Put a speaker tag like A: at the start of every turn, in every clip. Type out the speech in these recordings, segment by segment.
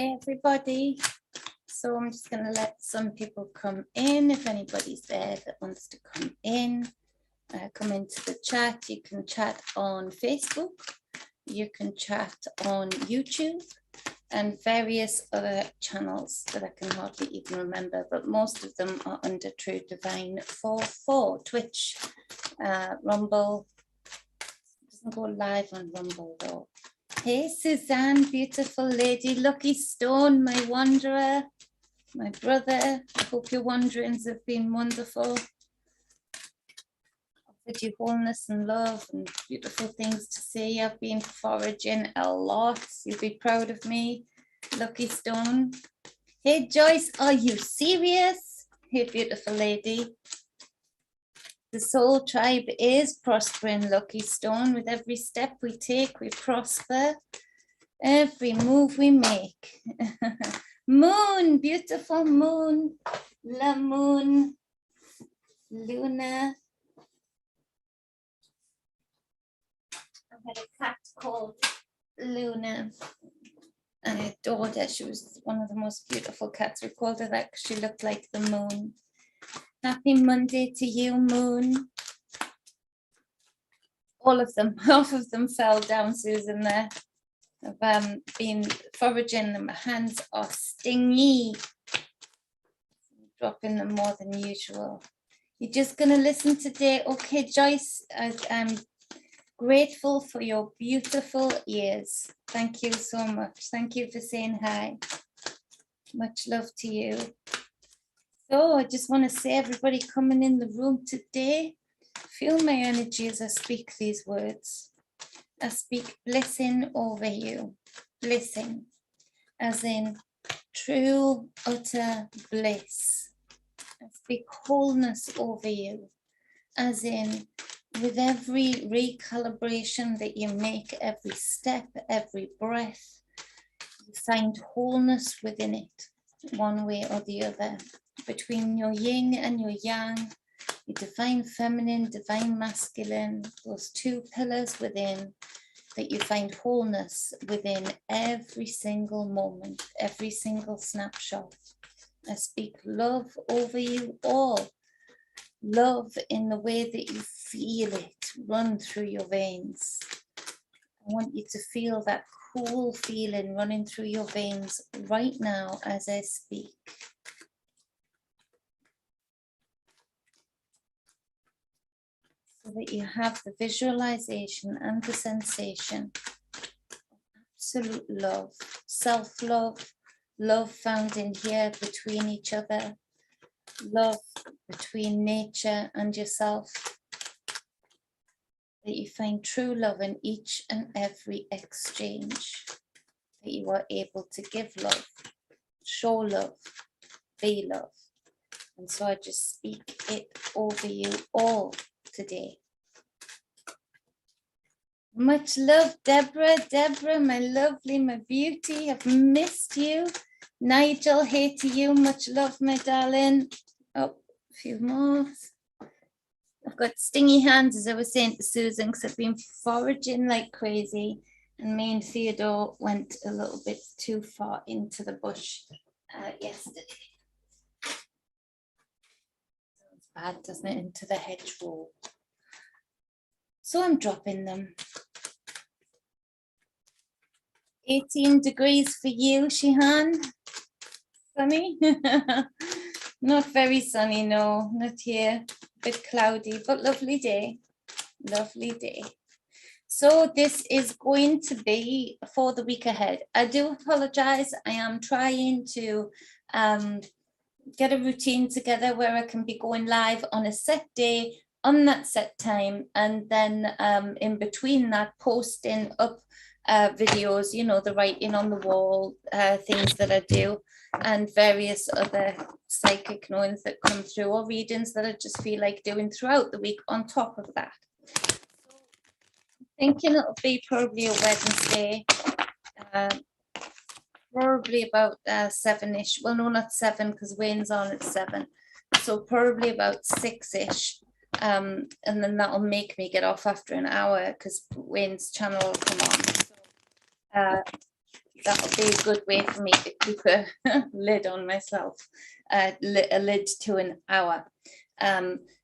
A: Hey everybody, so I'm just going to let some people come in. If anybody's there that wants to come into the chat. You can chat on Facebook, you can chat on YouTube and various other channels that I can hardly even remember, but most of them are under True Divine 44. Twitch, Rumble, doesn't go live on Rumble though. Hey Suzanne, beautiful lady, Lucky Stone, my wanderer, my brother. I hope your wanderings have been wonderful. Offered you wholeness and love and beautiful things to see. I've been foraging a lot. You'll be proud of me, Lucky Stone. Hey Joyce, are you serious? Hey beautiful lady. The soul tribe is prospering, Lucky Stone. With every step we take, we prosper. Every move we make. Moon, beautiful moon. La moon. Luna. I had a cat called Luna. I adored her. She was one of the most beautiful cats. We called her that because she looked like the moon. Happy Monday to you, Moon. All of them, half of them fell down, Susan, there. I've been foraging them. My hands are stingy. Dropping them more than usual. You're just going to listen today. Okay, Joyce, I'm grateful for your beautiful ears. Thank you so much. Thank you for saying hi. Much love to you. So I just want to say, everybody coming in the room today, feel my energy as I speak these words. I speak blessing over you. Blessing, as in true, utter bliss. I speak wholeness over you, as in with every recalibration that you make, every step, every breath, you find wholeness within it, one way or the other. Between your yin and your yang, your divine feminine, divine masculine, those two pillars within, that you find wholeness within every single moment, every single snapshot. I speak love over you all. Love in the way that you feel it run through your veins. I want you to feel that cool feeling running through your veins right now as I speak. So that you have the visualization and the sensation of absolute love, self-love, love found in here between each other, love between nature and yourself, that you find true love in each and every exchange, that you are able to give love, show love, be love. And so I just speak it over you all today. Much love, Deborah. Deborah, my lovely, my beauty. I've missed you. Nigel, hey to you. Much love, my darling. Oh, a few more. I've got stingy hands, as I was saying to Susan, because I've been foraging like crazy. And me and Theodore went a little bit too far into the bush yesterday. Sounds bad, doesn't it? Into the hedgerow. So I'm dropping them. 18 degrees for you, Shihan. Sunny? Not very sunny, no, not here. A bit cloudy, but lovely day. Lovely day. So this is going to be for the week ahead. I do apologize. I am trying to get a routine together where I can be going live on a set day, on that set time, and then in between that, posting up videos, you know, the writing on the wall, things that I do, and various other psychic knowings that come through, or readings that I just feel like doing throughout the week on top of that. So I'm thinking it'll be probably a Wednesday, probably about 7-ish. Well, no, not 7, because Wayne's on at 7. So probably about 6-ish. And then that'll make me get off after an hour, because Wayne's channel will come on. So, that'll be a good way for me to keep a lid on myself, a lid to an hour.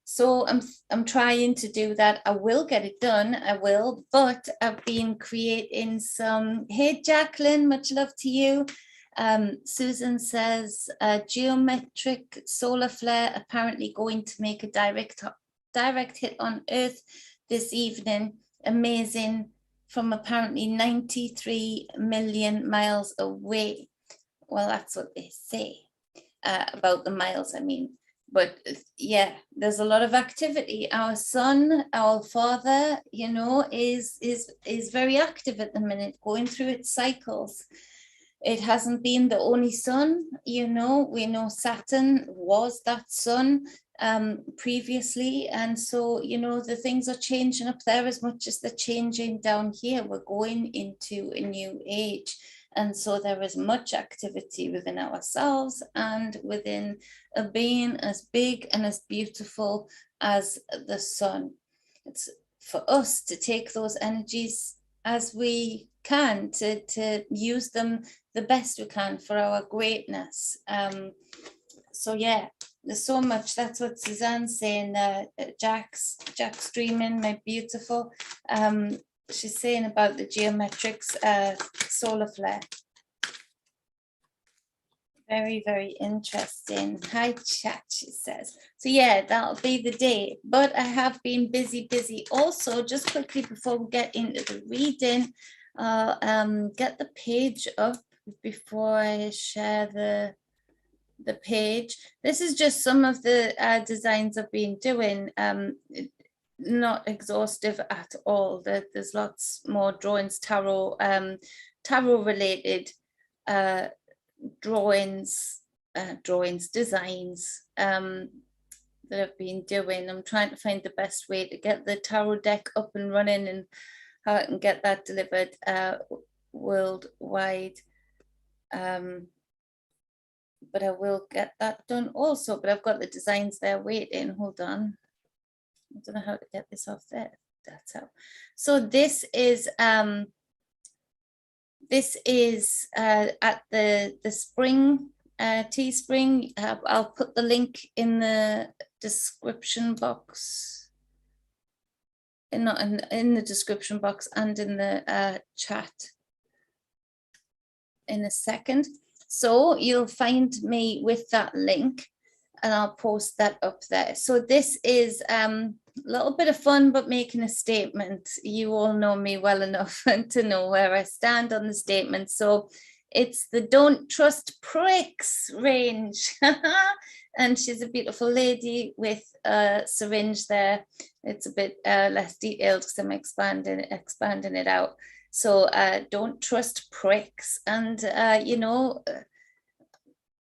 A: So I'm trying to do that. I will get it done, I will, but I've been creating some, hey Jacqueline, much love to you. Susan says, geometric solar flare apparently going to make a direct hit on Earth this evening. Amazing, from apparently 93 million miles away. Well, that's what they say about the miles, I mean. But yeah, there's a lot of activity. Our sun, our father, you know, is very active at the minute, going through its cycles. It hasn't been the only sun, you know. We know Saturn was that sun previously, and so, you know, the things are changing up there as much as they're changing down here. We're going into a new age, and so there is much activity within ourselves and within a being as big and as beautiful as the sun. It's for us to take those energies as we can, to use them the best we can for our greatness. So yeah, there's so much. That's what Suzanne's saying. Jack's dreaming, my beautiful. She's saying about the geometrics solar flare. Very, very interesting. Hi chat, she says. So yeah, that'll be the day. But I have been busy also. Just quickly before we get into the reading, get the page up before I share the page. This is just some of the designs I've been doing. Not exhaustive at all. There's lots more drawings, tarot related drawings, designs that I've been doing. I'm trying to find the best way to get the tarot deck up and running, and how I can get that delivered worldwide. But I will get that done also. But I've got the designs there waiting. Hold on. I don't know how to get this off there. That's how. So this is at the spring, Teespring. I'll put the link in the description box. Not in the description box and in the chat in a second. So you'll find me with that link, and I'll post that up there. So this is a little bit of fun, but making a statement. You all know me well enough to know where I stand on the statement. So it's the Don't Trust Pricks range. And she's a beautiful lady with a syringe there. It's a bit less detailed because I'm expanding it out. So don't trust pricks. And, you know,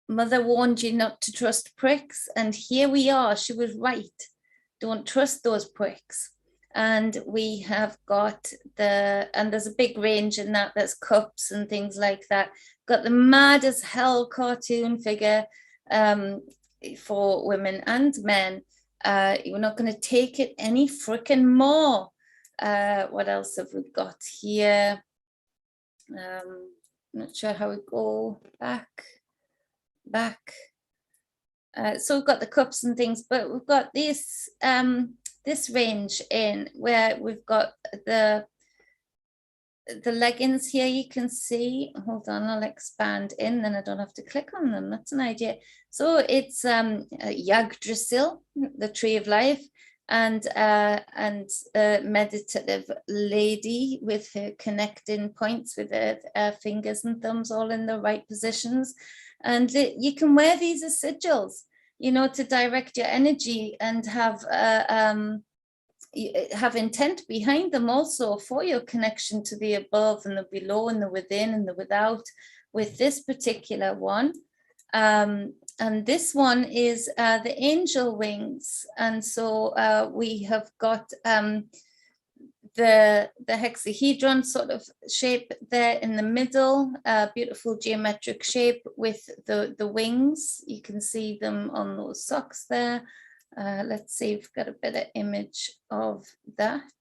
A: Mother warned you not to trust pricks. And here we are. She was right. Don't trust those pricks. And we have got and there's a big range in that. There's cups and things like that. Got the mad as hell cartoon figure for women and men. You're not going to take it any freaking more. What else have we got here? Not sure how we go back. So we've got the cups and things, but we've got this range in where we've got the leggings here. You can see, hold on, I'll expand in, then I don't have to click on them. That's an idea. So it's Yggdrasil, the tree of life, and a meditative lady with her connecting points with her fingers and thumbs all in the right positions. And you can wear these as sigils, you know, to direct your energy and have intent behind them also for your connection to the above and the below and the within and the without with this particular one. And this one is the angel wings. And so we have got the hexahedron sort of shape there in the middle, beautiful geometric shape with the wings. You can see them on those socks there. Let's see, we've got a better image of that.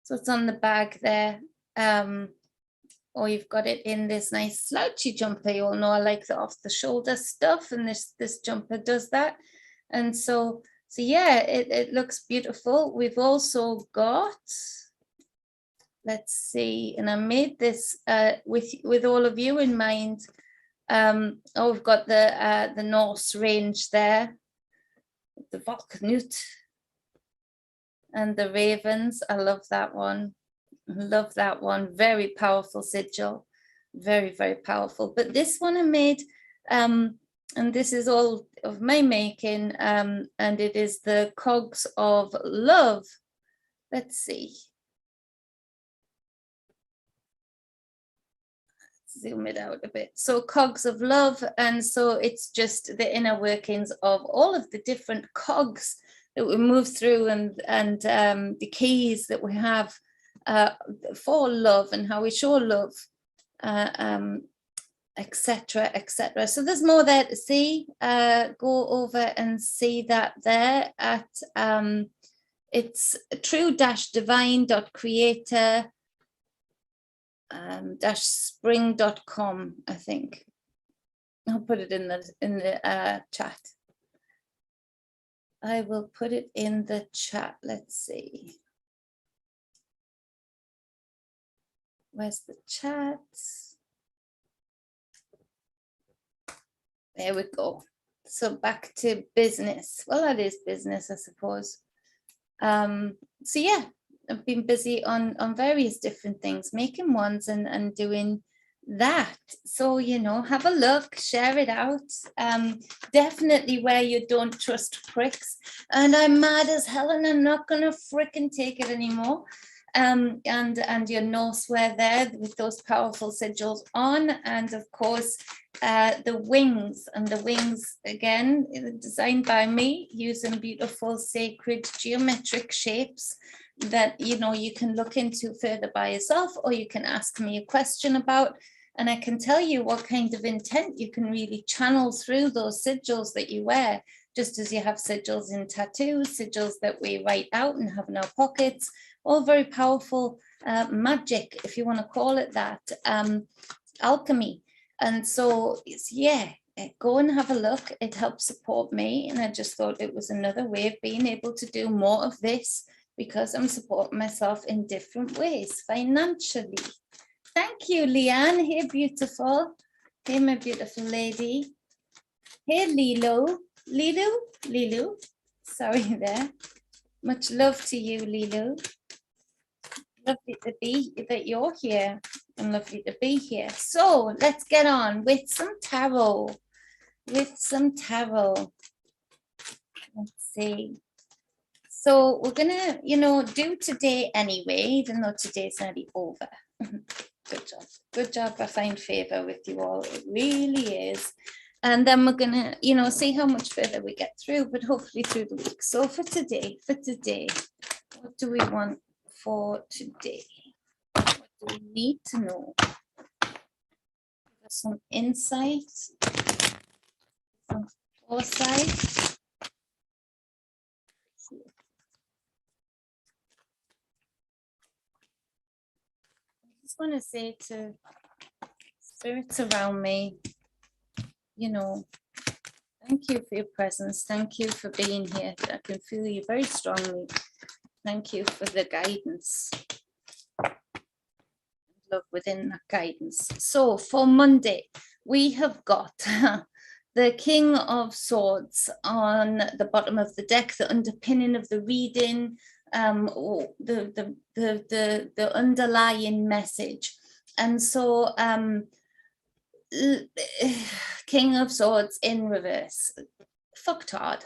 A: So it's on the bag there. or you've got it in this nice slouchy jumper. You all know I like the off the shoulder stuff, and this jumper does that. And so yeah, it looks beautiful. We've also got, let's see, and I made this with all of you in mind. Oh, we've got the Norse range there, the Valknut and the ravens. I love that one. Love that one. Very powerful sigil. Very, very powerful. But this one I made, and this is all of my making, and it is the Cogs of Love. Let's see. Zoom it out a bit. So Cogs of Love, and so it's just the inner workings of all of the different cogs that we move through, and the keys that we have for love and how we show love, etc., etc. So there's more there to see. Go over and see that there at it's true-divine.creator spring.com. I think I'll put it in the chat. I will put it in the chat. Let's see. Where's the chat? There we go. So back to business. Well, that is business, I suppose. So yeah, I've been busy on various different things, making ones and doing that. So, you know, have a look, share it out. Definitely where you don't trust pricks. And I'm mad as hell and I'm not going to fricking take it anymore. And your Norse wear there with those powerful sigils on, and of course the wings, and the wings again designed by me using beautiful sacred geometric shapes that, you know, you can look into further by yourself, or you can ask me a question about, and I can tell you what kind of intent you can really channel through those sigils that you wear, just as you have sigils in tattoos, sigils that we write out and have in our pockets. All very powerful magic, if you want to call it that, alchemy. And so, yeah, go and have a look. It helps support me. And I just thought it was another way of being able to do more of this, because I'm supporting myself in different ways financially. Thank you, Leanne. Hey, beautiful. Hey, my beautiful lady. Hey, Lilu. Sorry there. Much love to you, Lilu. Lovely to be that you're here, and lovely to be here. So let's get on with some tarot. Let's see. So we're gonna, you know, do today anyway, even though today's nearly over. Good job. I find favor with you all. It really is. And then we're gonna, you know, see how much further we get through, but hopefully through the week. So for today, what do we want for today? What do we need to know? Some insight, some foresight. I just want to say to spirits around me, you know, thank you for your presence. Thank you for being here. I can feel you very strongly. Thank you for the guidance. Love within that guidance. So for Monday, we have got the King of Swords on the bottom of the deck, the underpinning of the reading, the underlying message. And so King of Swords in reverse, fucked hard.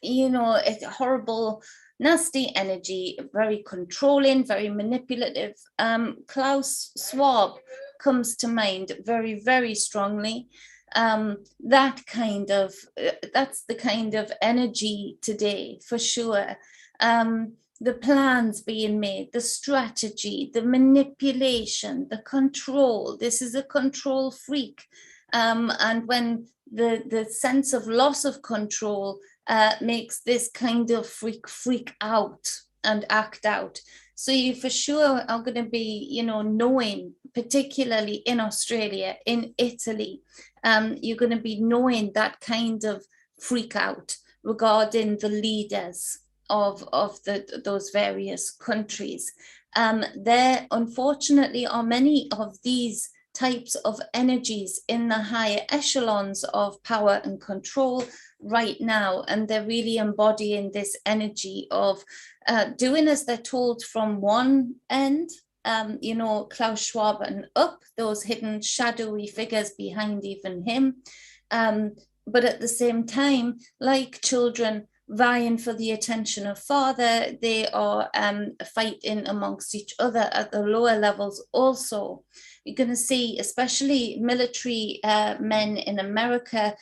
A: You know, it's a horrible, nasty energy, very controlling, very manipulative. Klaus Schwab comes to mind very, very strongly. That kind of, that's the kind of energy today, for sure. The plans being made, the strategy, the manipulation, the control. This is a control freak. And when the sense of loss of control makes this kind of freak out and act out. So you for sure are going to be, you know, knowing particularly in Australia, in Italy, you're going to be knowing that kind of freak out regarding the leaders of those various countries. There, unfortunately, are many of these types of energies in the higher echelons of power and control right now, and they're really embodying this energy of doing as they're told from one end, you know, Klaus Schwab, and up, those hidden shadowy figures behind even him, but at the same time, like children vying for the attention of father, they are fighting amongst each other at the lower levels also. You're going to see, especially military men in America,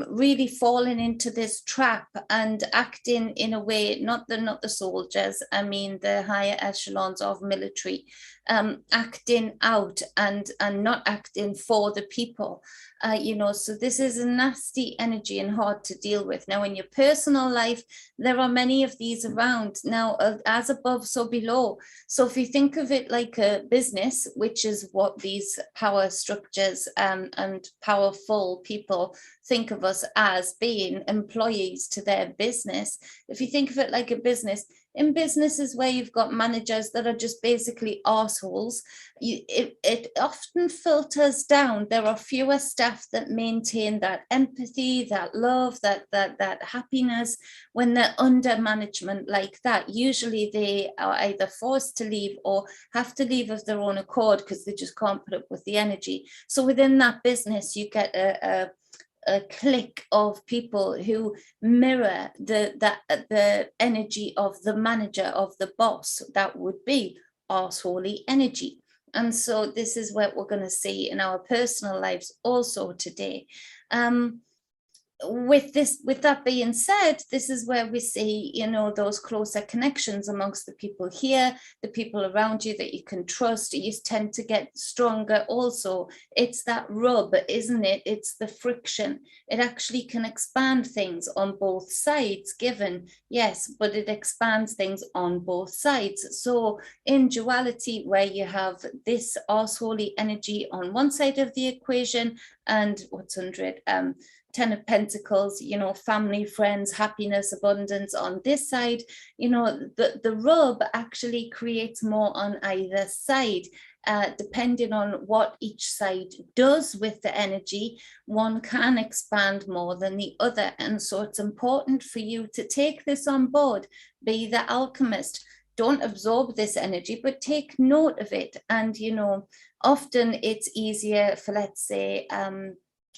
A: really falling into this trap and acting in a way, not the soldiers, I mean the higher echelons of military, acting out and not acting for the people. You know, so this is a nasty energy and hard to deal with. Now, in your personal life, there are many of these around. Now, as above, so below. So if you think of it like a business, which is what these power structures and powerful people think of us as being, employees to their business. If you think of it like a business, in businesses where you've got managers that are just basically arseholes, it often filters down. There are fewer staff that maintain that empathy, that love, that happiness when they're under management like that. Usually they are either forced to leave or have to leave of their own accord because they just can't put up with the energy. So within that business, you get a clique of people who mirror the energy of the manager, of the boss. That would be arseholy energy. And so this is what we're going to see in our personal lives also today. With that being said, this is where we see, you know, those closer connections amongst the people here, the people around you that you can trust. You tend to get stronger also. It's that rub, isn't it? It's the friction. It actually can expand things on both sides, given, yes, but it expands things on both sides. So in duality, where you have this arseholy energy on one side of the equation, and what's under it, 10 of Pentacles, you know, family, friends, happiness, abundance on this side, you know, the rub actually creates more on either side, depending on what each side does with the energy. One can expand more than the other. And so it's important for you to take this on board, be the alchemist. Don't absorb this energy, but take note of it. And, you know, often it's easier for, let's say,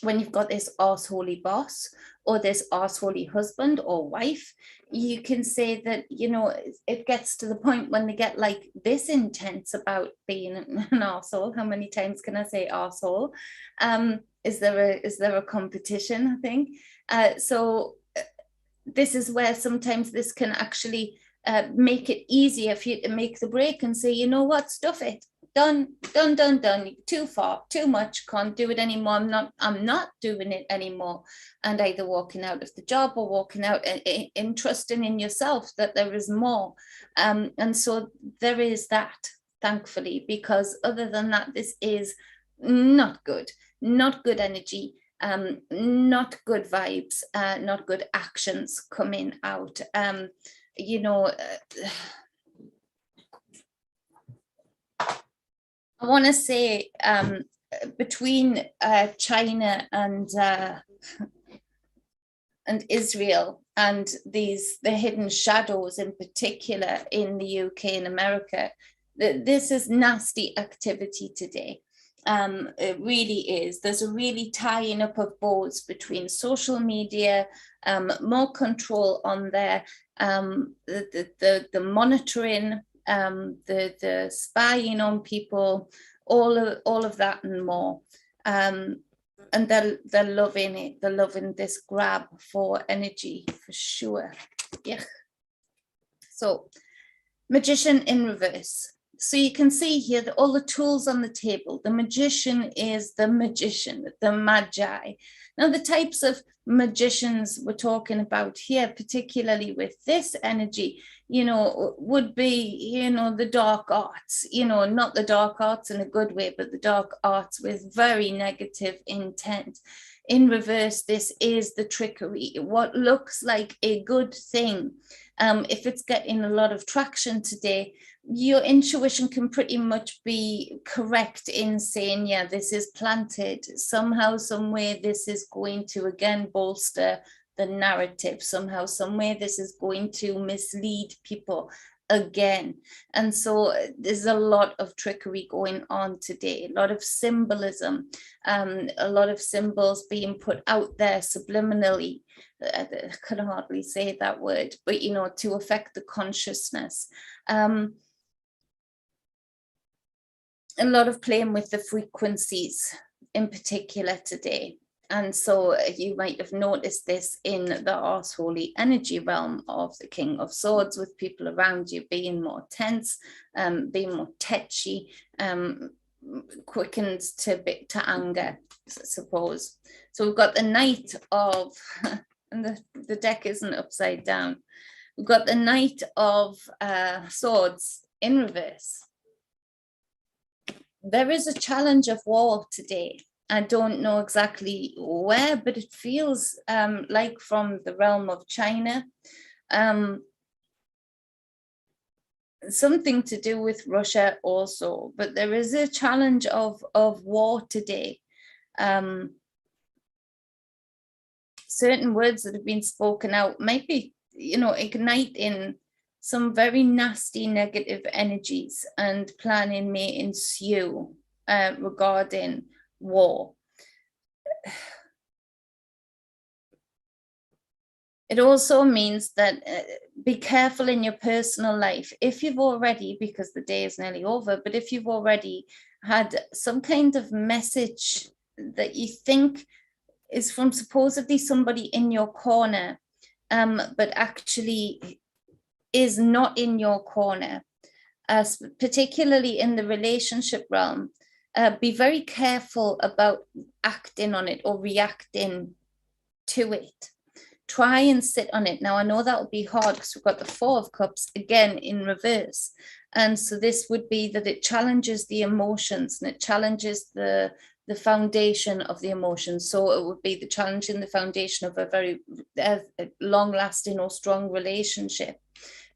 A: when you've got this arseholy boss or this arseholy husband or wife, you can say that, you know, it gets to the point when they get like this intense about being an arsehole. How many times can I say arsehole? Is there a competition, I think? So this is where sometimes this can actually make it easier for you to make the break and say, you know what, stuff it. Done, too far, too much, can't do it anymore. I'm not doing it anymore. And either walking out of the job or walking out and trusting in yourself that there is more. And so there is that, thankfully, because other than that, this is not good energy, not good vibes, not good actions coming out. You know, I want to say between China and Israel and the hidden shadows in particular in the UK and America, this is nasty activity today. It really is. There's a really tying up of boards between social media, more control on there, the monitoring, the spying on people, all of that and more, and they're loving it. They're loving this grab for energy for sure. Yeah. So Magician in reverse. So you can see here that all the tools on the table. The magician is the magician, the magi. Now, the types of magicians we're talking about here, particularly with this energy, you know, would be, you know, the dark arts, you know, not the dark arts in a good way, but the dark arts with very negative intent. In reverse, this is the trickery. What looks like a good thing, if it's getting a lot of traction today, your intuition can pretty much be correct in saying, yeah, this is planted. Somehow, some way, this is going to, again, bolster the narrative. Somehow, some way, this is going to mislead people again. And so there's a lot of trickery going on today, a lot of symbolism, a lot of symbols being put out there subliminally. I can hardly say that word, but, you know, to affect the consciousness. A lot of playing with the frequencies in particular today. And so you might have noticed this in the Ars Holy energy realm of the King of Swords, with people around you being more tense, being more tetchy, quickened to anger, I suppose. So we've got the Knight of, and the deck isn't upside down. We've got the Knight of Swords in reverse. There is a challenge of war today. I don't know exactly where, but it feels like from the realm of China. Something to do with Russia also, but there is a challenge of war today. Certain words that have been spoken out might be, you know, igniting some very nasty negative energies, and planning may ensue regarding war. It also means that be careful in your personal life. If you've already, because the day is nearly over, but if you've already had some kind of message that you think is from supposedly somebody in your corner, but actually is not in your corner, particularly in the relationship realm, be very careful about acting on it or reacting to it. Try and sit on it. Now, I know that will be hard because we've got the Four of Cups again in reverse. And so this would be that it challenges the emotions, and it challenges the foundation of the emotions. So it would be the challenging the foundation of a very long-lasting or strong relationship.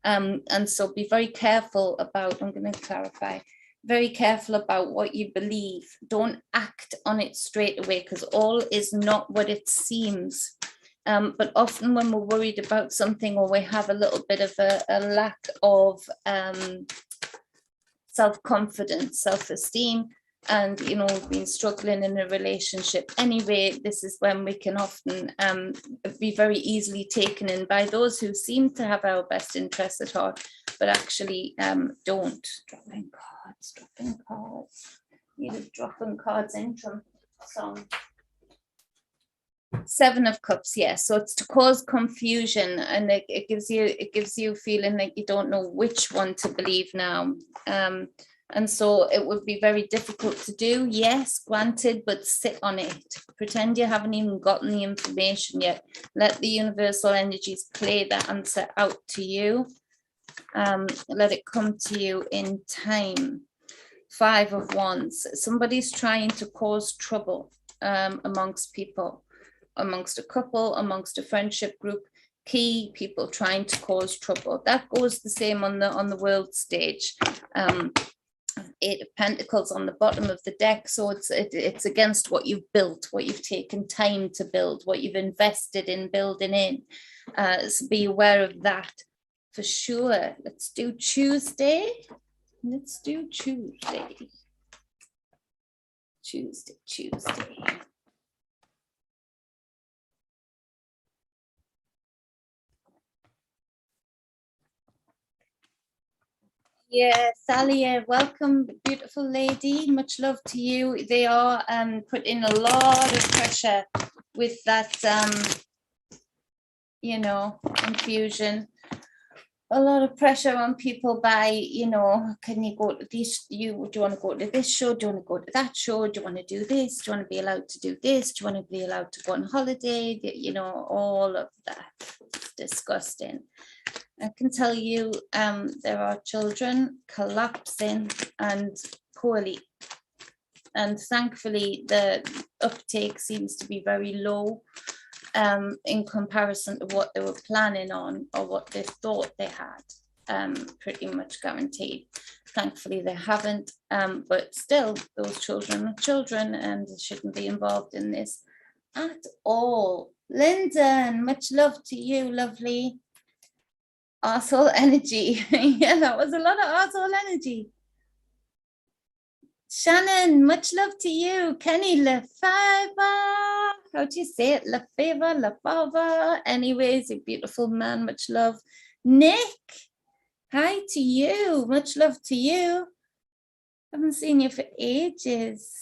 A: And so be very careful about, I'm going to clarify, very careful about what you believe. Don't act on it straight away, because all is not what it seems. But often when we're worried about something, or we have a little bit of a lack of self-confidence, self-esteem, and, you know, we've been struggling in a relationship anyway, this is when we can often be very easily taken in by those who seem to have our best interests at heart, but actually don't. Dropping cards. Need a dropping cards intro song. Seven of Cups, yes. So it's to cause confusion, and it gives you a feeling like you don't know which one to believe now. And so it would be very difficult to do, yes, granted, but sit on it. Pretend you haven't even gotten the information yet. Let the universal energies play the answer out to you. Let it come to you in time. Five of Wands. Somebody's trying to cause trouble amongst people, amongst a couple, amongst a friendship group. Key people trying to cause trouble. That goes the same on the world stage. Eight of Pentacles on the bottom of the deck, so it's against what you've built, what you've taken time to build, what you've invested in building in. So be aware of that for sure. Let's do Tuesday. Tuesday. Yeah, Thalia, welcome, beautiful lady. Much love to you. They are putting a lot of pressure with that, you know, confusion. a lot of pressure on people by, you know, can you go to this, do you want to go to this show, do you want to go to that show, do you want to do this, do you want to be allowed to do this, do you want to be allowed to go on holiday, you know, all of that. It's disgusting. I can tell you there are children collapsing and poorly, and thankfully the uptake seems to be very low in comparison to what they were planning on or what they thought they had, pretty much guaranteed. Thankfully they haven't, but still those children are children and they shouldn't be involved in this at all. Lyndon, much love to you, lovely. Arsehole energy. Yeah, that was a lot of arsehole energy. Shannon, much love to you. Kenny Lefeva. How do you say it? Lefeva, Lefava. Anyways, a beautiful man. Much love. Nick, hi to you. Much love to you. Haven't seen you for ages.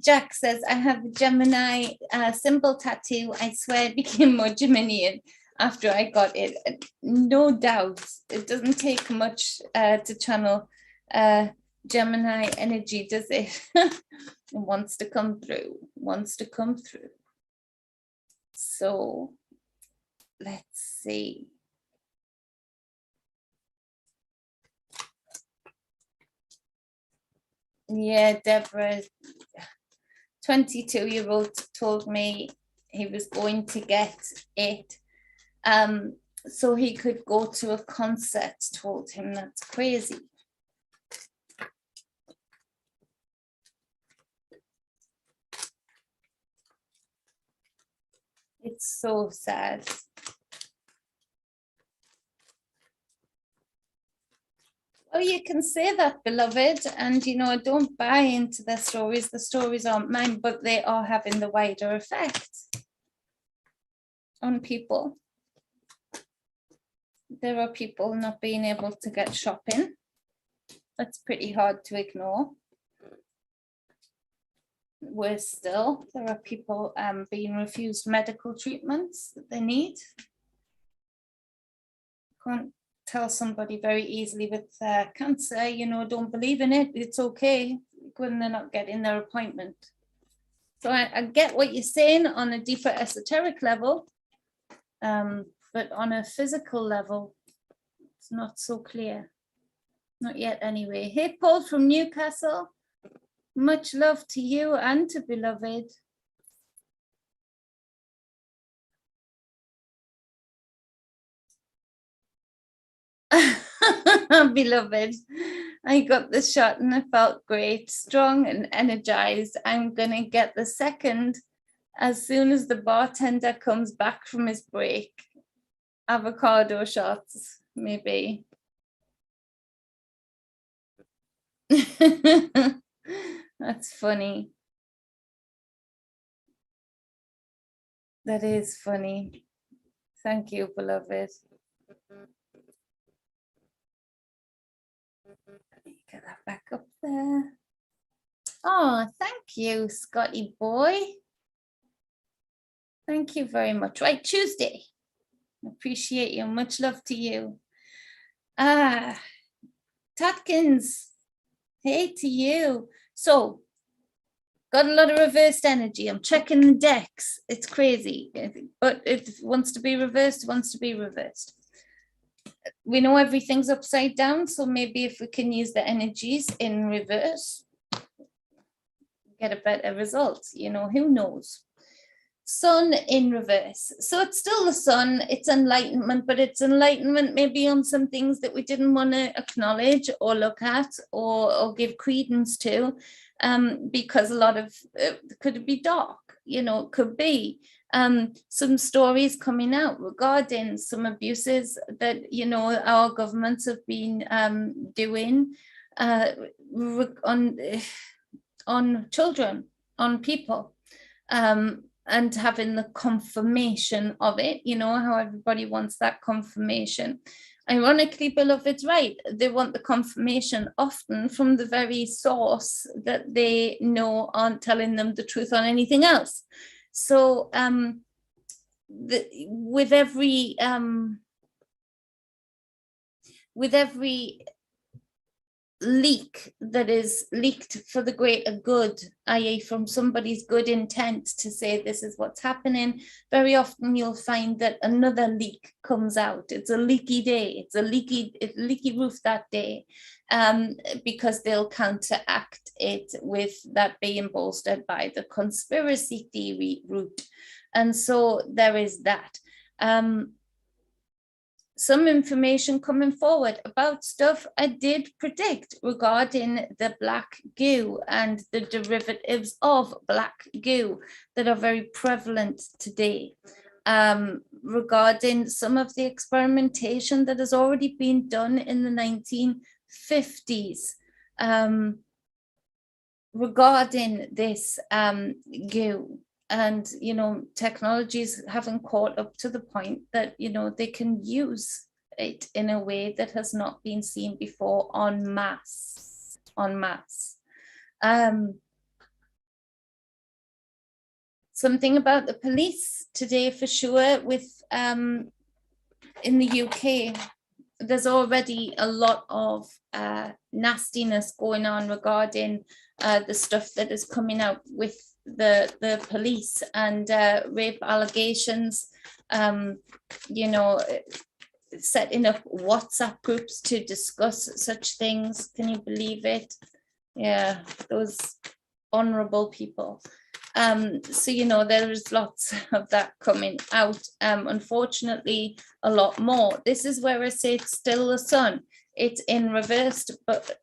A: Jack says, I have a Gemini symbol tattoo. I swear it became more Geminian after I got it. No doubt. It doesn't take much to channel Gemini energy, does it? It wants to come through, wants to come through. So let's see. Yeah, Deborah, 22-year-old told me he was going to get it so he could go to a concert. Told him that's crazy. It's so sad. Well, you can say that, beloved, and you know, don't buy into their stories. The stories aren't mine, but they are having the wider effect on people. There are people not being able to get shopping. That's pretty hard to ignore. Worse still, there are people being refused medical treatments that they need. Can't tell somebody very easily with cancer, you know, don't believe in it, it's okay, when they're not getting their appointment. So I get what you're saying on a deeper esoteric level, but on a physical level, it's not so clear. Not yet anyway. Hey, Paul from Newcastle. Much love to you and to beloved. Beloved, I got the shot and I felt great, strong and energized. I'm gonna get the second as soon as the bartender comes back from his break. Avocado shots, maybe. That's funny. That is funny. Thank you, beloved. Get that back up there. Oh, thank you, Scotty boy. Thank you very much. Right, Tuesday. Appreciate you. Much love to you. Tatkins, hey to you. So, got a lot of reversed energy. I'm checking the decks. It's crazy, but it wants to be reversed, wants to be reversed. We know everything's upside down, so maybe if we can use the energies in reverse, get a better result, you know, who knows. Sun in reverse, so it's still the sun, it's enlightenment, but it's enlightenment maybe on some things that we didn't want to acknowledge or look at or give credence to, because a lot of could be dark, you know, it could be some stories coming out regarding some abuses that, you know, our governments have been doing on children, on people, and having the confirmation of it, you know, how everybody wants that confirmation. Ironically, beloved's right, they want the confirmation often from the very source that they know aren't telling them the truth on anything else. So with every leak that is leaked for the greater good, i.e. from somebody's good intent to say this is what's happening, very often you'll find that another leak comes out. It's a leaky day, it's a leaky roof that day, because they'll counteract it with that being bolstered by the conspiracy theory route. And so there is that. Some information coming forward about stuff I did predict regarding the black goo and the derivatives of black goo that are very prevalent today, regarding some of the experimentation that has already been done in the 1950s, regarding this goo. And, you know, technologies haven't caught up to the point that, you know, they can use it in a way that has not been seen before en masse. Something about the police today for sure with, in the UK, there's already a lot of nastiness going on regarding the stuff that is coming out with the police and rape allegations, you know, setting up WhatsApp groups to discuss such things. Can you believe it? Yeah, those honorable people. So, you know, there is lots of that coming out. Unfortunately, a lot more. This is where I say it's still the sun. It's in reverse, but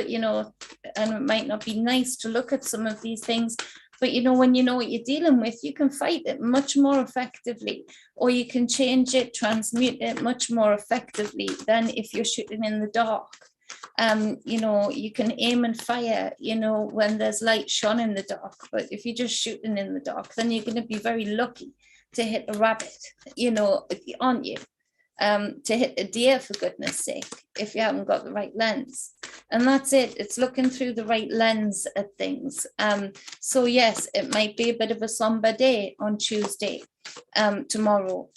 A: you know, and it might not be nice to look at some of these things, but you know, when you know what you're dealing with, you can fight it much more effectively, or you can change it, transmute it much more effectively than if you're shooting in the dark. You know, you can aim and fire, you know, when there's light shone in the dark, but if you're just shooting in the dark, then you're going to be very lucky to hit a rabbit, you know, aren't you? To hit a deer, for goodness sake, if you haven't got the right lens. And that's it, it's looking through the right lens at things. So yes, it might be a bit of a somber day on Tuesday, tomorrow,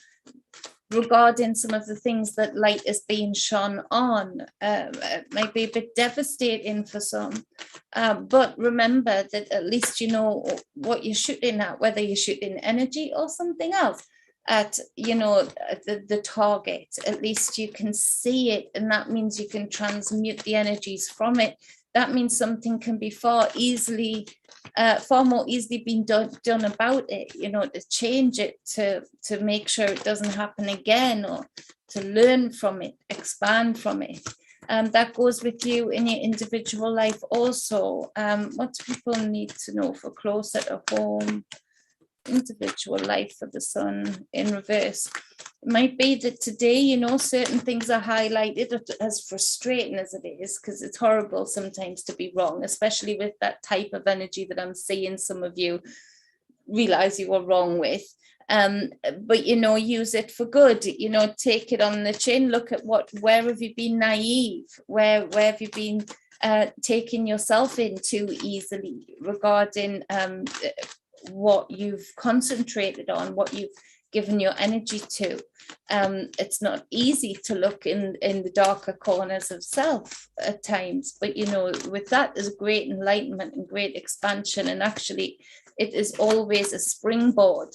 A: regarding some of the things that light is being shone on. It might be a bit devastating for some, but remember that at least you know what you're shooting at, whether you're shooting energy or something else at, you know, the target. At least you can see it, and that means you can transmute the energies from it. That means something can be far more easily being done about it, you know, to change it, to make sure it doesn't happen again, or to learn from it, expand from it. That goes with you in your individual life also. What do people need to know for closer to home? Individual life for the sun in reverse. It might be that today, you know, certain things are highlighted, as frustrating as it is, because it's horrible sometimes to be wrong, especially with that type of energy that I'm seeing some of you realize you were wrong with. But you know, use it for good, you know, take it on the chin, look at where have you been naive, where have you been taking yourself in too easily regarding what you've concentrated on, what you've given your energy to. It's not easy to look in the darker corners of self at times, but you know, with that is great enlightenment and great expansion, and actually it is always a springboard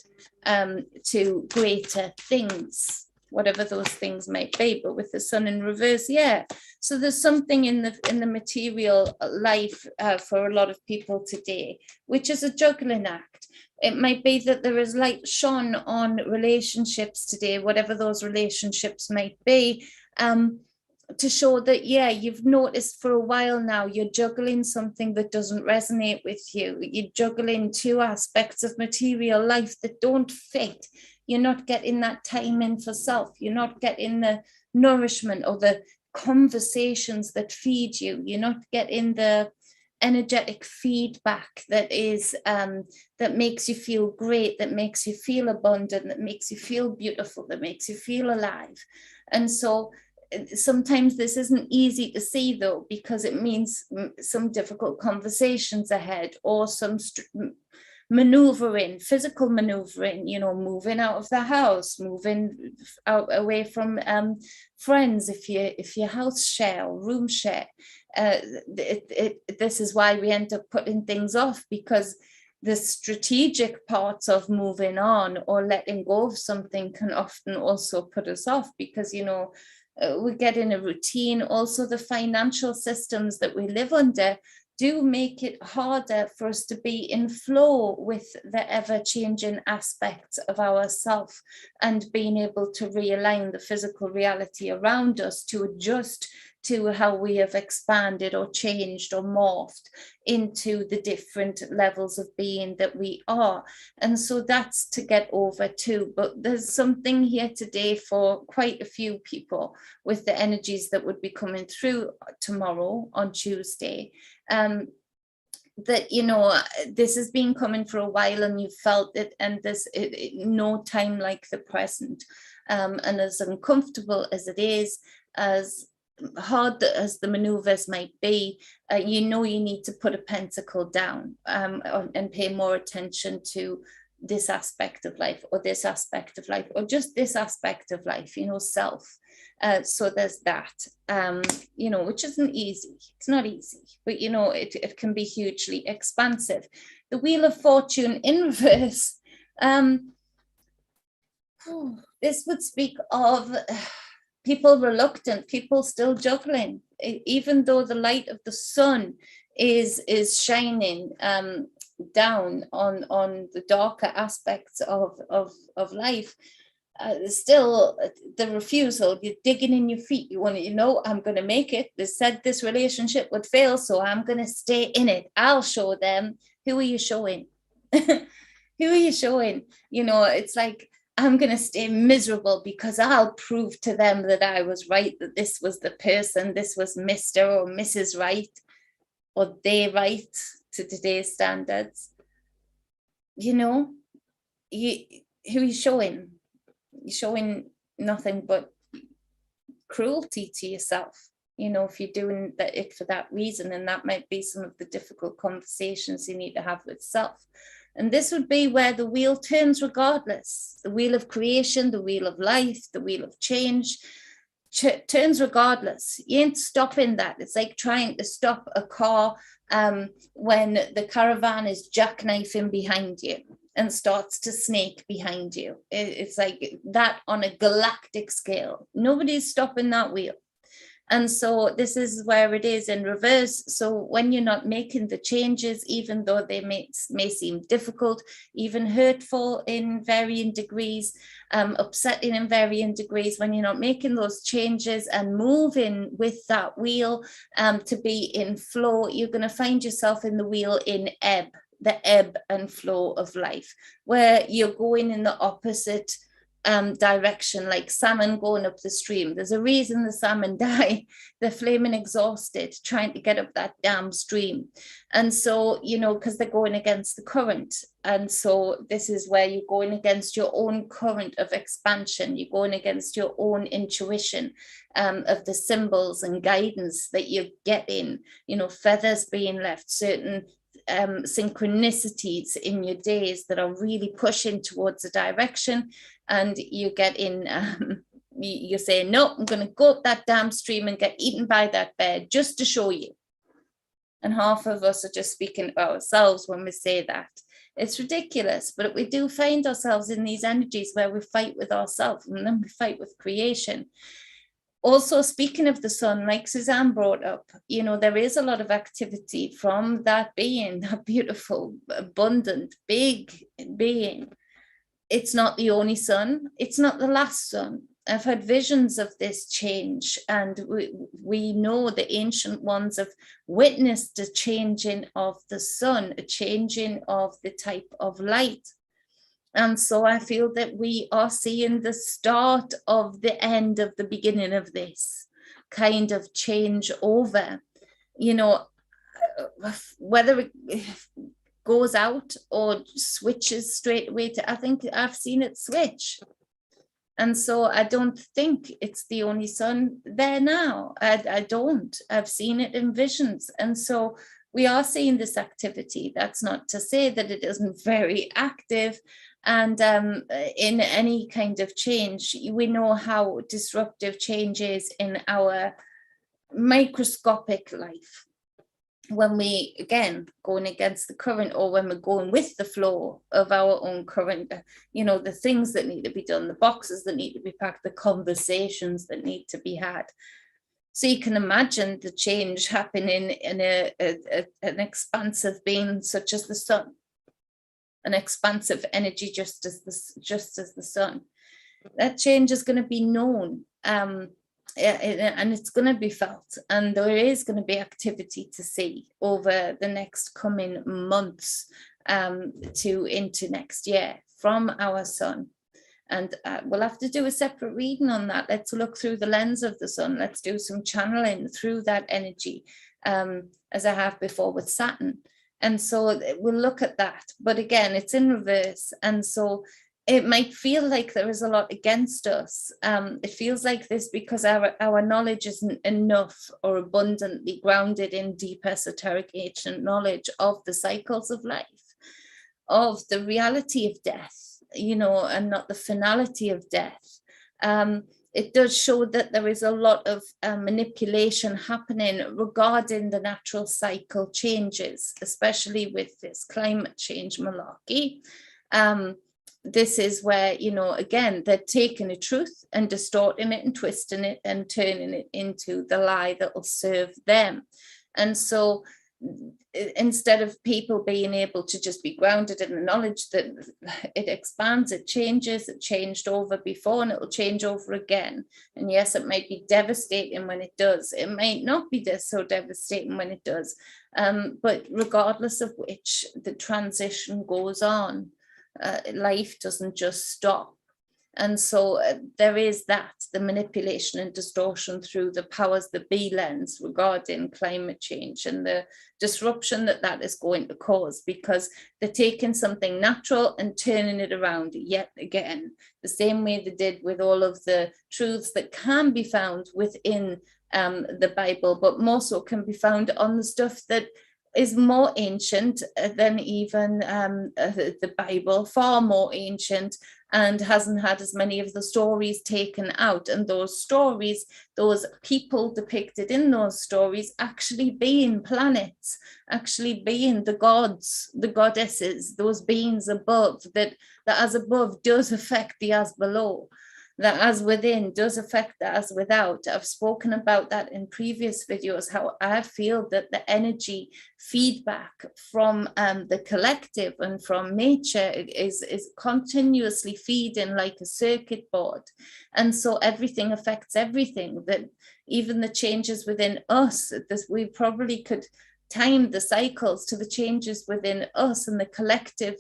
A: to greater things, whatever those things might be. But with the sun in reverse, yeah, so there's something in the material life for a lot of people today, which is a juggling act. It might be that there is light shone on relationships today, whatever those relationships might be, to show that, yeah, you've noticed for a while now, you're juggling something that doesn't resonate with you. You're juggling two aspects of material life that don't fit. You're not getting that time in for self. You're not getting the nourishment or the conversations that feed you. You're not getting the energetic feedback that is that makes you feel great, that makes you feel abundant, that makes you feel beautiful, that makes you feel alive. And so sometimes this isn't easy to see, though, because it means some difficult conversations ahead, or some maneuvering, physical maneuvering, you know, moving out of the house, moving out away from friends if you house share or room share. This is why we end up putting things off, because the strategic parts of moving on or letting go of something can often also put us off, because, you know, we get in a routine. Also, the financial systems that we live under do make it harder for us to be in flow with the ever-changing aspects of ourself, and being able to realign the physical reality around us to adjust to how we have expanded or changed or morphed into the different levels of being that we are. And so that's to get over too. But there's something here today for quite a few people with the energies that would be coming through tomorrow on Tuesday. That, you know, this has been coming for a while and you've felt it, and there's no time like the present. And as uncomfortable as it is, as hard as the maneuvers might be, you know, you need to put a pentacle down and pay more attention to this aspect of life, or this aspect of life, or just this aspect of life, you know, self. So there's that, you know, which isn't easy. It's not easy, but, you know, it can be hugely expansive. The Wheel of Fortune in reverse. This would speak of people reluctant, people still juggling, even though the light of the sun is shining down on the darker aspects of life. Still the refusal, you're digging in your feet, you want to, you know, I'm going to make it. They said this relationship would fail, so I'm going to stay in it. I'll show them. Who are you showing? Who are you showing? You know, it's like, I'm going to stay miserable because I'll prove to them that I was right, that this was the person, this was Mr. or Mrs. Right, or they right to today's standards. You know, who are you showing? You're showing nothing but cruelty to yourself, you know, if you're doing that for that reason. And that might be some of the difficult conversations you need to have with self. And this would be where the wheel turns regardless. The wheel of creation, the wheel of life, the wheel of change turns regardless. You ain't stopping that. It's like trying to stop a car when the caravan is jackknifing behind you and starts to snake behind you. It's like that on a galactic scale. Nobody's stopping that wheel. And so this is where it is in reverse. So when you're not making the changes, even though they may seem difficult, even hurtful in varying degrees, upsetting in varying degrees, when you're not making those changes and moving with that wheel to be in flow, you're going to find yourself in the wheel in ebb, the ebb and flow of life, where you're going in the opposite direction, like salmon going up the stream. There's a reason the salmon die. They're flaming exhausted trying to get up that damn stream. And so, you know, because they're going against the current. And so this is where you're going against your own current of expansion. You're going against your own intuition of the symbols and guidance that you're getting, you know, feathers being left, certain synchronicities in your days that are really pushing towards a direction. And you get in, you're saying, no, I'm going to go up that damn stream and get eaten by that bear just to show you. And half of us are just speaking about ourselves when we say that. It's ridiculous, but we do find ourselves in these energies where we fight with ourselves and then we fight with creation. Also, speaking of the sun, like Suzanne brought up, you know, there is a lot of activity from that being, that beautiful, abundant, big being. It's not the only sun. It's not the last sun. I've had visions of this change, and we know the ancient ones have witnessed a changing of the sun, a changing of the type of light. And so I feel that we are seeing the start of the end of the beginning of this kind of change over, you know, whether it goes out or switches straight away to, I think I've seen it switch. And so I don't think it's the only sun there now. I don't. I've seen it in visions. And so we are seeing this activity. That's not to say that it isn't very active. And in any kind of change, we know how disruptive change is in our microscopic life. When we, again, going against the current, or when we're going with the flow of our own current, the things that need to be done, the boxes that need to be packed, the conversations that need to be had. So you can imagine the change happening in an expansive being such as the sun, an expansive energy just as the sun. That change is going to be known, and it's going to be felt, and there is going to be activity to see over the next coming months to into next year from our sun. And we'll have to do a separate reading on that. Let's look through the lens of the sun. Let's do some channeling through that energy, as I have before with Saturn. And so we'll look at that. But again, it's in reverse. And so it might feel like there is a lot against us. It feels like this because our knowledge isn't enough or abundantly grounded in deep esoteric ancient knowledge of the cycles of life, of the reality of death, and not the finality of death. It does show that there is a lot of manipulation happening regarding the natural cycle changes, especially with this climate change malarkey. This is where, again, they're taking a truth and distorting it and twisting it and turning it into the lie that will serve them. And so instead of people being able to just be grounded in the knowledge that it expands, it changes, it changed over before and it will change over again. And yes, it might be devastating when it does. It might not be so devastating when it does. But regardless of which, the transition goes on. Life doesn't just stop. And so there is that, the manipulation and distortion through the powers that be lens regarding climate change and the disruption that is going to cause, because they're taking something natural and turning it around yet again, the same way they did with all of the truths that can be found within the Bible, but more so can be found on the stuff that is more ancient than even the Bible, far more ancient, and hasn't had as many of the stories taken out. And those stories, those people depicted in those stories actually being planets, actually being the gods, the goddesses, those beings above, that as above does affect the as below. That as within does affect the as without. I've spoken about that in previous videos, how I feel that the energy feedback from the collective and from nature is continuously feeding like a circuit board. And so everything affects everything, that even the changes within us, we probably could time the cycles to the changes within us and the collective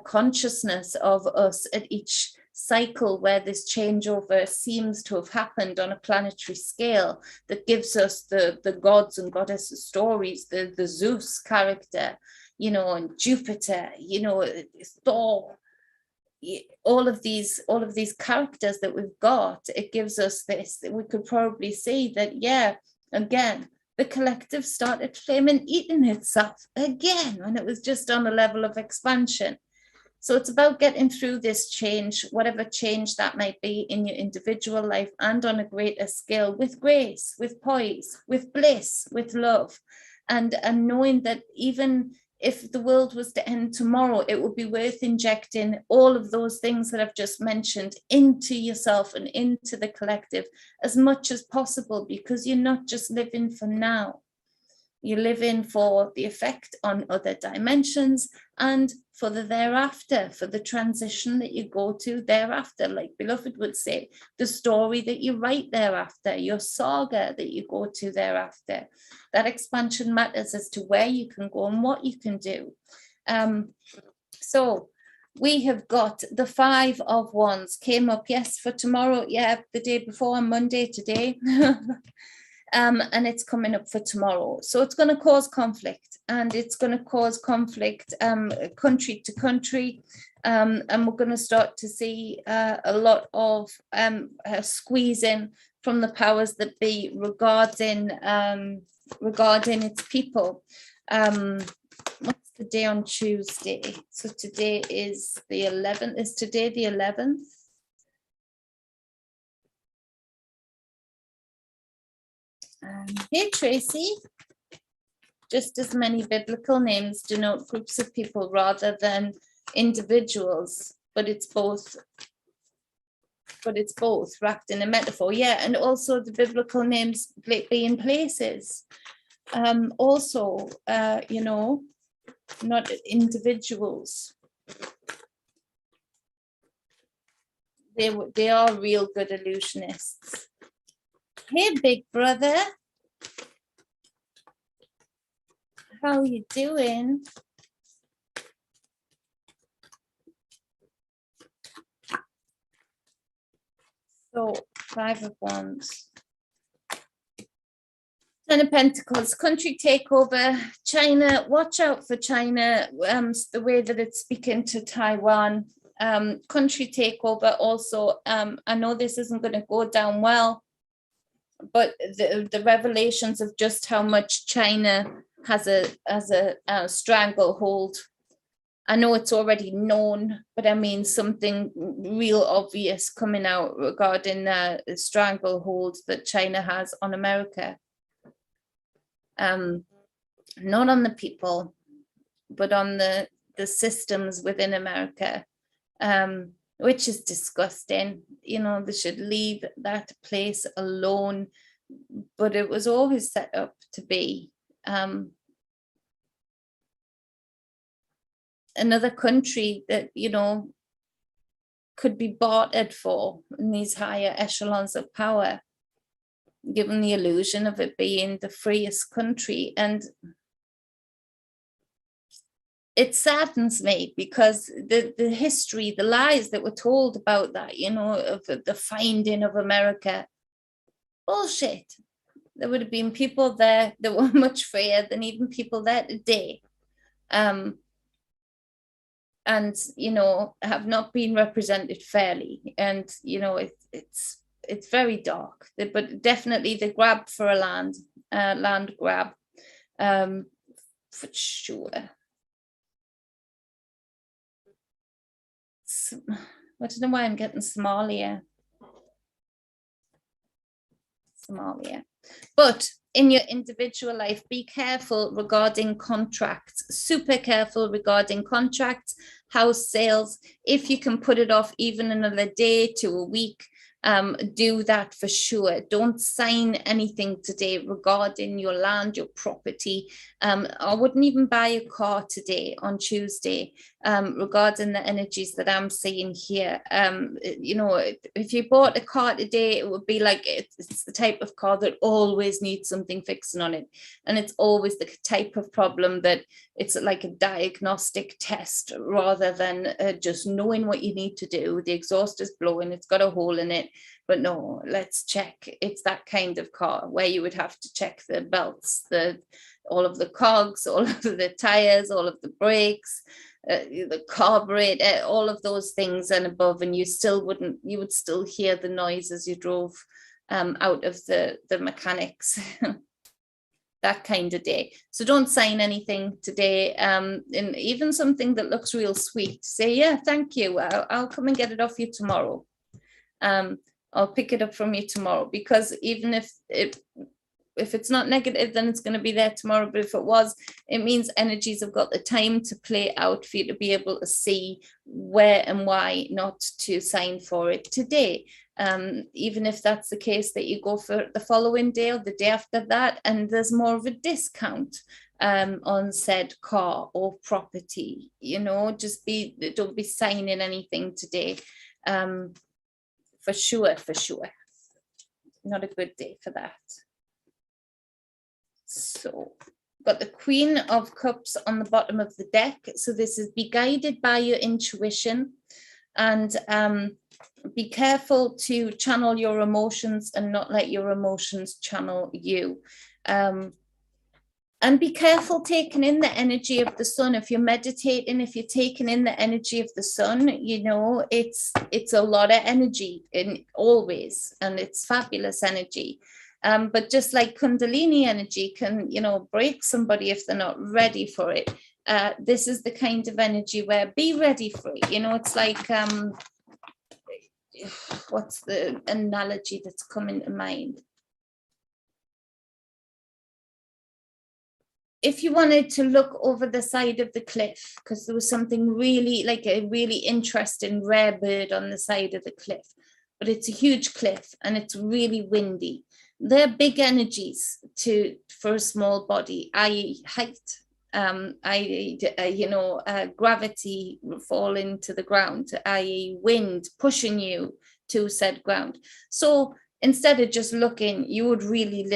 A: consciousness of us at each cycle where this changeover seems to have happened on a planetary scale, that gives us the gods and goddesses stories, the Zeus character, and Jupiter, Thor, all of these characters that we've got. It gives us this, we could probably see that, yeah, again, the collective started flaming eating itself again when it was just on a level of expansion. So it's about getting through this change, whatever change that might be in your individual life, and on a greater scale, with grace, with poise, with bliss, with love, and knowing that even if the world was to end tomorrow, it would be worth injecting all of those things that I've just mentioned into yourself and into the collective as much as possible, because you're not just living for now. You live in for the effect on other dimensions and for the thereafter, for the transition that you go to thereafter. Like Beloved would say, the story that you write thereafter, your saga that you go to thereafter. That expansion matters as to where you can go and what you can do. So we have got the 5 of Wands came up, yes, for tomorrow. Yeah, the day before, on Monday today. And it's coming up for tomorrow. So it's going to cause conflict, and it's going to cause conflict country to country. And we're going to start to see a lot of squeezing from the powers that be regarding its people. What's the day on Tuesday? So today is the 11th. Is today the 11th? Hey, Tracy. Just as many biblical names denote groups of people rather than individuals, but it's both wrapped in a metaphor. Yeah, and also the biblical names being places. Also, you know, not individuals. They are real good illusionists. Hey, big brother. How you doing? So, 5 of Wands. 10 of Pentacles, country takeover, China, watch out for China, the way that it's speaking to Taiwan, country takeover also. I know this isn't going to go down well, but the revelations of just how much China has a stranglehold. I know it's already known, but I mean something real obvious coming out regarding the stranglehold that China has on America. Not on the people, but on the systems within America, which is disgusting. You know, they should leave that place alone, but it was always set up to be another country that, you know, could be bartered for in these higher echelons of power, given the illusion of it being the freest country. And it saddens me because the history, the lies that were told about that, you know, of the finding of America, bullshit. There would have been people there that were much freer than even people there today. And, you know, have not been represented fairly. And, you know, it's very dark, but definitely the grab for a land grab, for sure. I don't know why I'm getting Somalia. But in your individual life, be careful regarding contracts, super careful regarding contracts, house sales. If you can put it off even another day to a week, do that for sure. Don't sign anything today regarding your land, your property. I wouldn't even buy a car today on Tuesday, regarding the energies that I'm seeing here. You know, if you bought a car today, it would be like it's the type of car that always needs something fixing on it. And it's always the type of problem that it's like a diagnostic test rather than just knowing what you need to do. The exhaust is blowing, it's got a hole in it. But no, let's check. It's that kind of car where you would have to check the belts, all of the cogs, all of the tires, all of the brakes, the carburetor, all of those things and above, and you would still hear the noise as you drove out of the mechanics. That kind of day. So don't sign anything today, and even something that looks real sweet. Say, yeah, thank you. I'll come and get it off you tomorrow. I'll pick it up from you tomorrow, because even if it's not negative, then it's going to be there tomorrow. But if it was, it means energies have got the time to play out for you to be able to see where and why not to sign for it today. Even if that's the case, that you go for the following day or the day after that, and there's more of a discount on said car or property. You know, don't be signing anything today. For sure. Not a good day for that. So got the Queen of Cups on the bottom of the deck. So this is be guided by your intuition, and be careful to channel your emotions and not let your emotions channel you. And be careful taking in the energy of the sun. If you're meditating, if you're taking in the energy of the sun, you know, it's a lot of energy always, and it's fabulous energy. But just like Kundalini energy can, break somebody if they're not ready for it. This is the kind of energy where be ready for it. It's like, what's the analogy that's coming to mind? If you wanted to look over the side of the cliff, because there was something really, like a really interesting rare bird on the side of the cliff, but it's a huge cliff and it's really windy. They're big energies for a small body, i.e. height, gravity falling to the ground, i.e. wind pushing you to said ground. So instead of just looking, you would really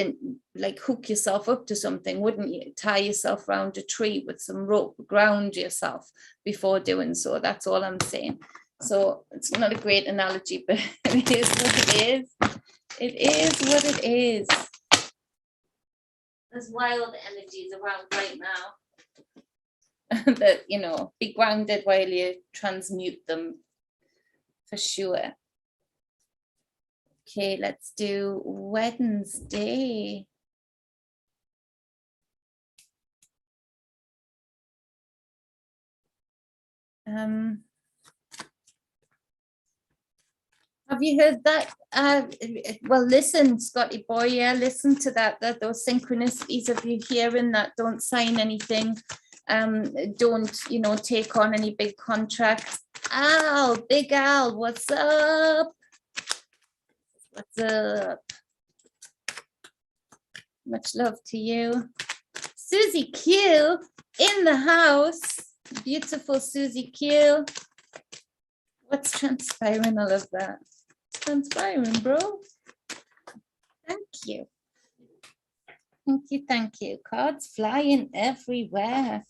A: like hook yourself up to something, wouldn't you? Tie yourself around a tree with some rope, ground yourself before doing so. That's all I'm saying. So it's not a great analogy, but it is what it is. It is what it is. There's wild energies around right now that, be grounded while you transmute them, for sure. Okay, let's do Wednesday. Have you heard that? Well, listen, Scotty boy, yeah, listen to that. Those synchronicities of you hearing that. Don't sign anything. Don't, take on any big contracts. Al, Big Al, what's up? What's up? Much love to you. Susie Q in the house. Beautiful Susie Q. What's transpiring all of that? Transpiring, bro. Thank you. Thank you, thank you. Cards flying everywhere.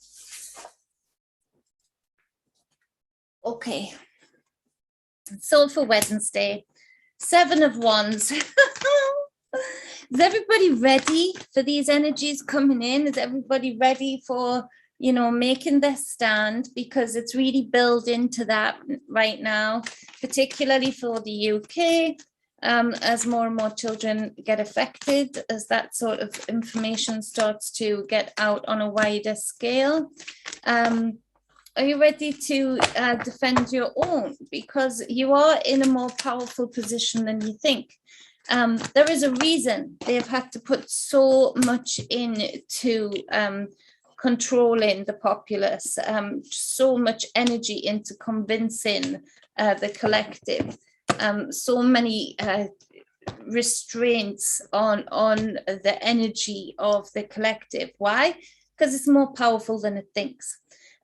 A: Okay. Soul for Wednesday. 7 of Wands. Is everybody ready for these energies coming in? Is everybody ready for, making their stand? Because it's really building to that right now, particularly for the UK, as more and more children get affected, as that sort of information starts to get out on a wider scale. Are you ready to defend your own? Because you are in a more powerful position than you think. There is a reason they've had to put so much into controlling the populace, so much energy into convincing the collective, so many restraints on the energy of the collective. Why? Because it's more powerful than it thinks.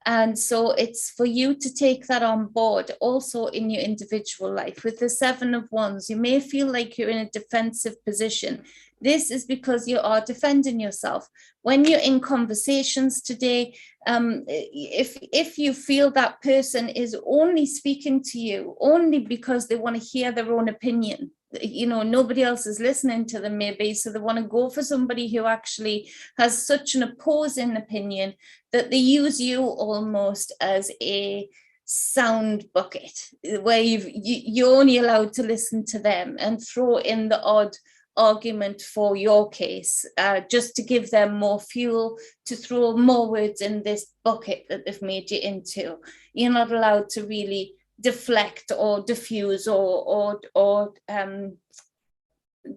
A: And so it's for you to take that on board also in your individual life. With the 7 of Wands, you may feel like you're in a defensive position. This is because you are defending yourself. When you're in conversations today, if you feel that person is only speaking to you only because they want to hear their own opinion, nobody else is listening to them maybe, so they want to go for somebody who actually has such an opposing opinion that they use you almost as a sound bucket, where you're only allowed to listen to them and throw in the odd argument for your case, just to give them more fuel to throw more words in this bucket that they've made you into. You're not allowed to really deflect or diffuse or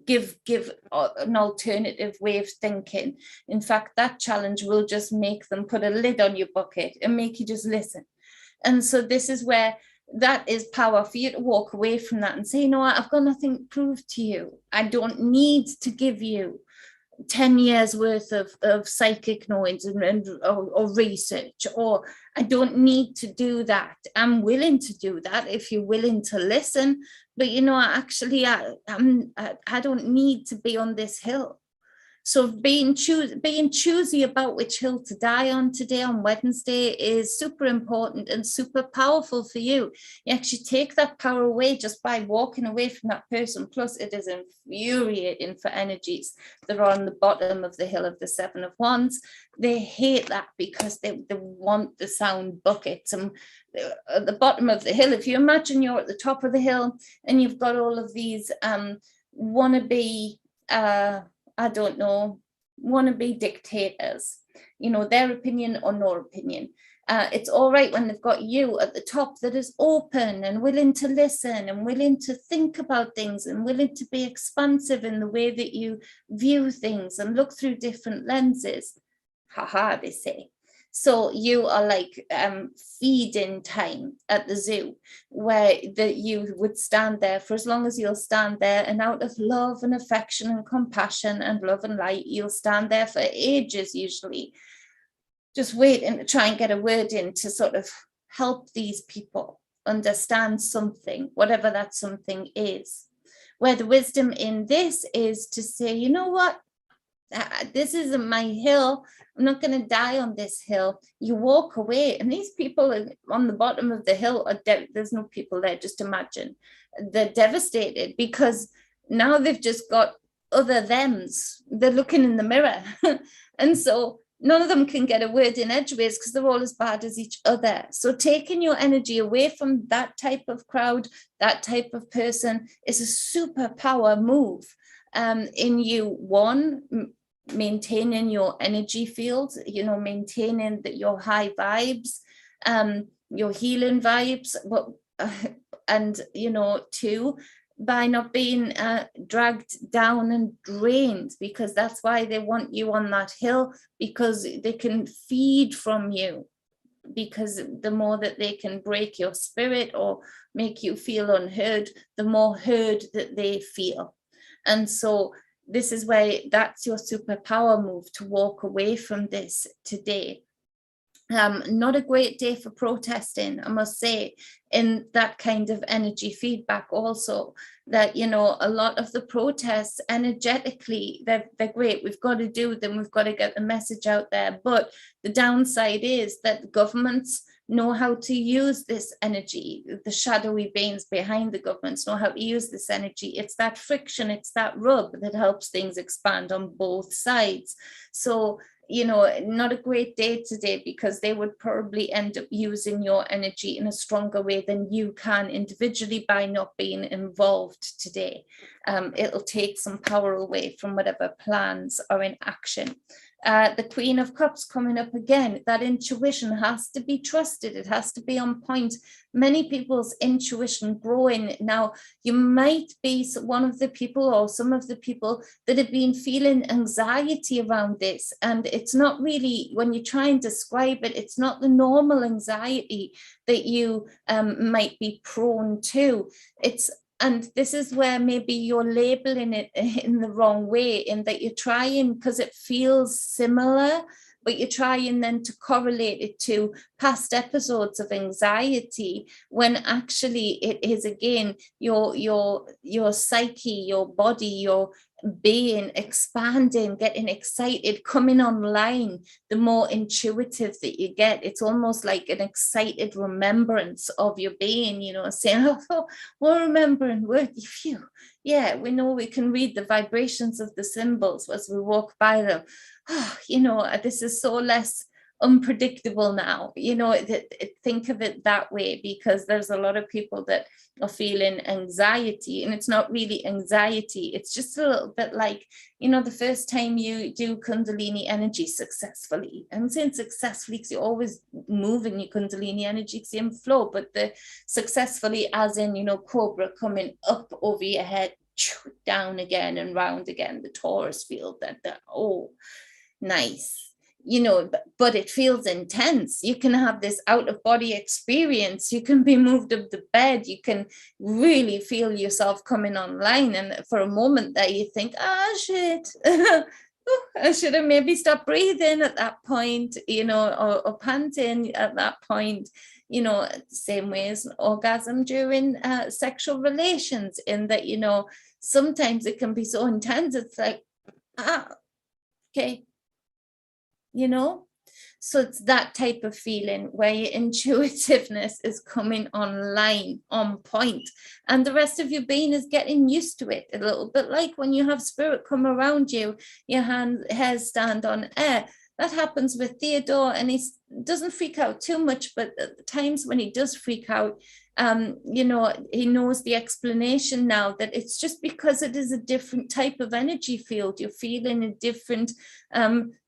A: give an alternative way of thinking. In fact, that challenge will just make them put a lid on your bucket and make you just listen. And so this is where that is power, for you to walk away from that and say, I've got nothing to prove to you. I don't need to give you 10 years worth of psychic knowledge or research, or I don't need to do that. I'm willing to do that if you're willing to listen, but actually I don't need to be on this hill. So being choosy about which hill to die on today, on Wednesday, is super important and super powerful for you. You actually take that power away just by walking away from that person. Plus, it is infuriating for energies that are on the bottom of the hill of the 7 of Wands. They hate that because they want the sound buckets. And at the bottom of the hill, if you imagine you're at the top of the hill and you've got all of these wannabe I don't know, wannabe dictators, you know, their opinion or no opinion. It's all right when they've got you at the top that is open and willing to listen and willing to think about things and willing to be expansive in the way that you view things and look through different lenses. Haha, they say. So you are like feeding time at the zoo, where that you would stand there for as long as you'll stand there, and out of love and affection and compassion and love and light, you'll stand there for ages, usually just waiting to try and get a word in to sort of help these people understand something, whatever that something is. Where the wisdom in this is to say, you know what, this isn't my hill. I'm not going to die on this hill. You walk away, and these people on the bottom of the hill are there's no people there. Just imagine, they're devastated because now they've just got other thems. They're looking in the mirror, and so none of them can get a word in edgeways because they're all as bad as each other. So taking your energy away from that type of crowd, that type of person, is a superpower move. In you, one, maintaining your energy field, you know, maintaining your high vibes, your healing vibes, but and you know, two, by not being dragged down and drained, because that's why they want you on that hill, because they can feed from you, because the more that they can break your spirit or make you feel unheard, the more heard that they feel. And so this is where that's your superpower move, to walk away from this today. Not a great day for protesting, I must say, in that kind of energy feedback also, that, you know, a lot of the protests energetically, they're great. We've got to do them. We've got to get the message out there. But the downside is that governments know how to use this energy. The shadowy beings behind the governments know how to use this energy. It's that friction, it's that rub that helps things expand on both sides. So, you know, not a great day today, because they would probably end up using your energy in a stronger way than you can individually by not being involved today. It'll take some power away from whatever plans are in action. The Queen of Cups coming up again. That intuition has to be trusted. It has to be on point. Many people's intuition growing. Now, you might be one of the people or some of the people that have been feeling anxiety around this. And it's not really, when you try and describe it, it's not the normal anxiety that you might be prone to. And this is where maybe you're labeling it in the wrong way, in that you're trying, because it feels similar, but you're trying then to correlate it to past episodes of anxiety, when actually it is, again, your psyche, your body, your being expanding, getting excited, coming online. The more intuitive that you get, it's almost like an excited remembrance of your being, you know, saying, oh, we're remembering, phew. Yeah, we know, we can read the vibrations of the symbols as we walk by them. Oh, you know, this is so less unpredictable now, you know. Think of it that way, because there's a lot of people that are feeling anxiety, and it's not really anxiety, it's just a little bit like, you know, the first time you do Kundalini energy successfully. I'm saying successfully because you're always moving your Kundalini energy because you're in flow, but the successfully as in, you know, Cobra coming up over your head, down again and round again, the Taurus field, that oh, nice. You know, but it feels intense. You can have this out of body experience. You can be moved up the bed. You can really feel yourself coming online. And for a moment there, you think, shit, I should have maybe stopped breathing at that point, you know, or panting at that point, you know, same way as an orgasm during sexual relations, in that, you know, sometimes it can be so intense. It's like, okay. You know, so it's that type of feeling where your intuitiveness is coming online, on point, and the rest of your being is getting used to it. A little bit like when you have spirit come around you, your hairs stand on air. That happens with Theodore, and he doesn't freak out too much, but at the times when he does freak out, you know, he knows the explanation now, that it's just because it is a different type of energy field. You're feeling a different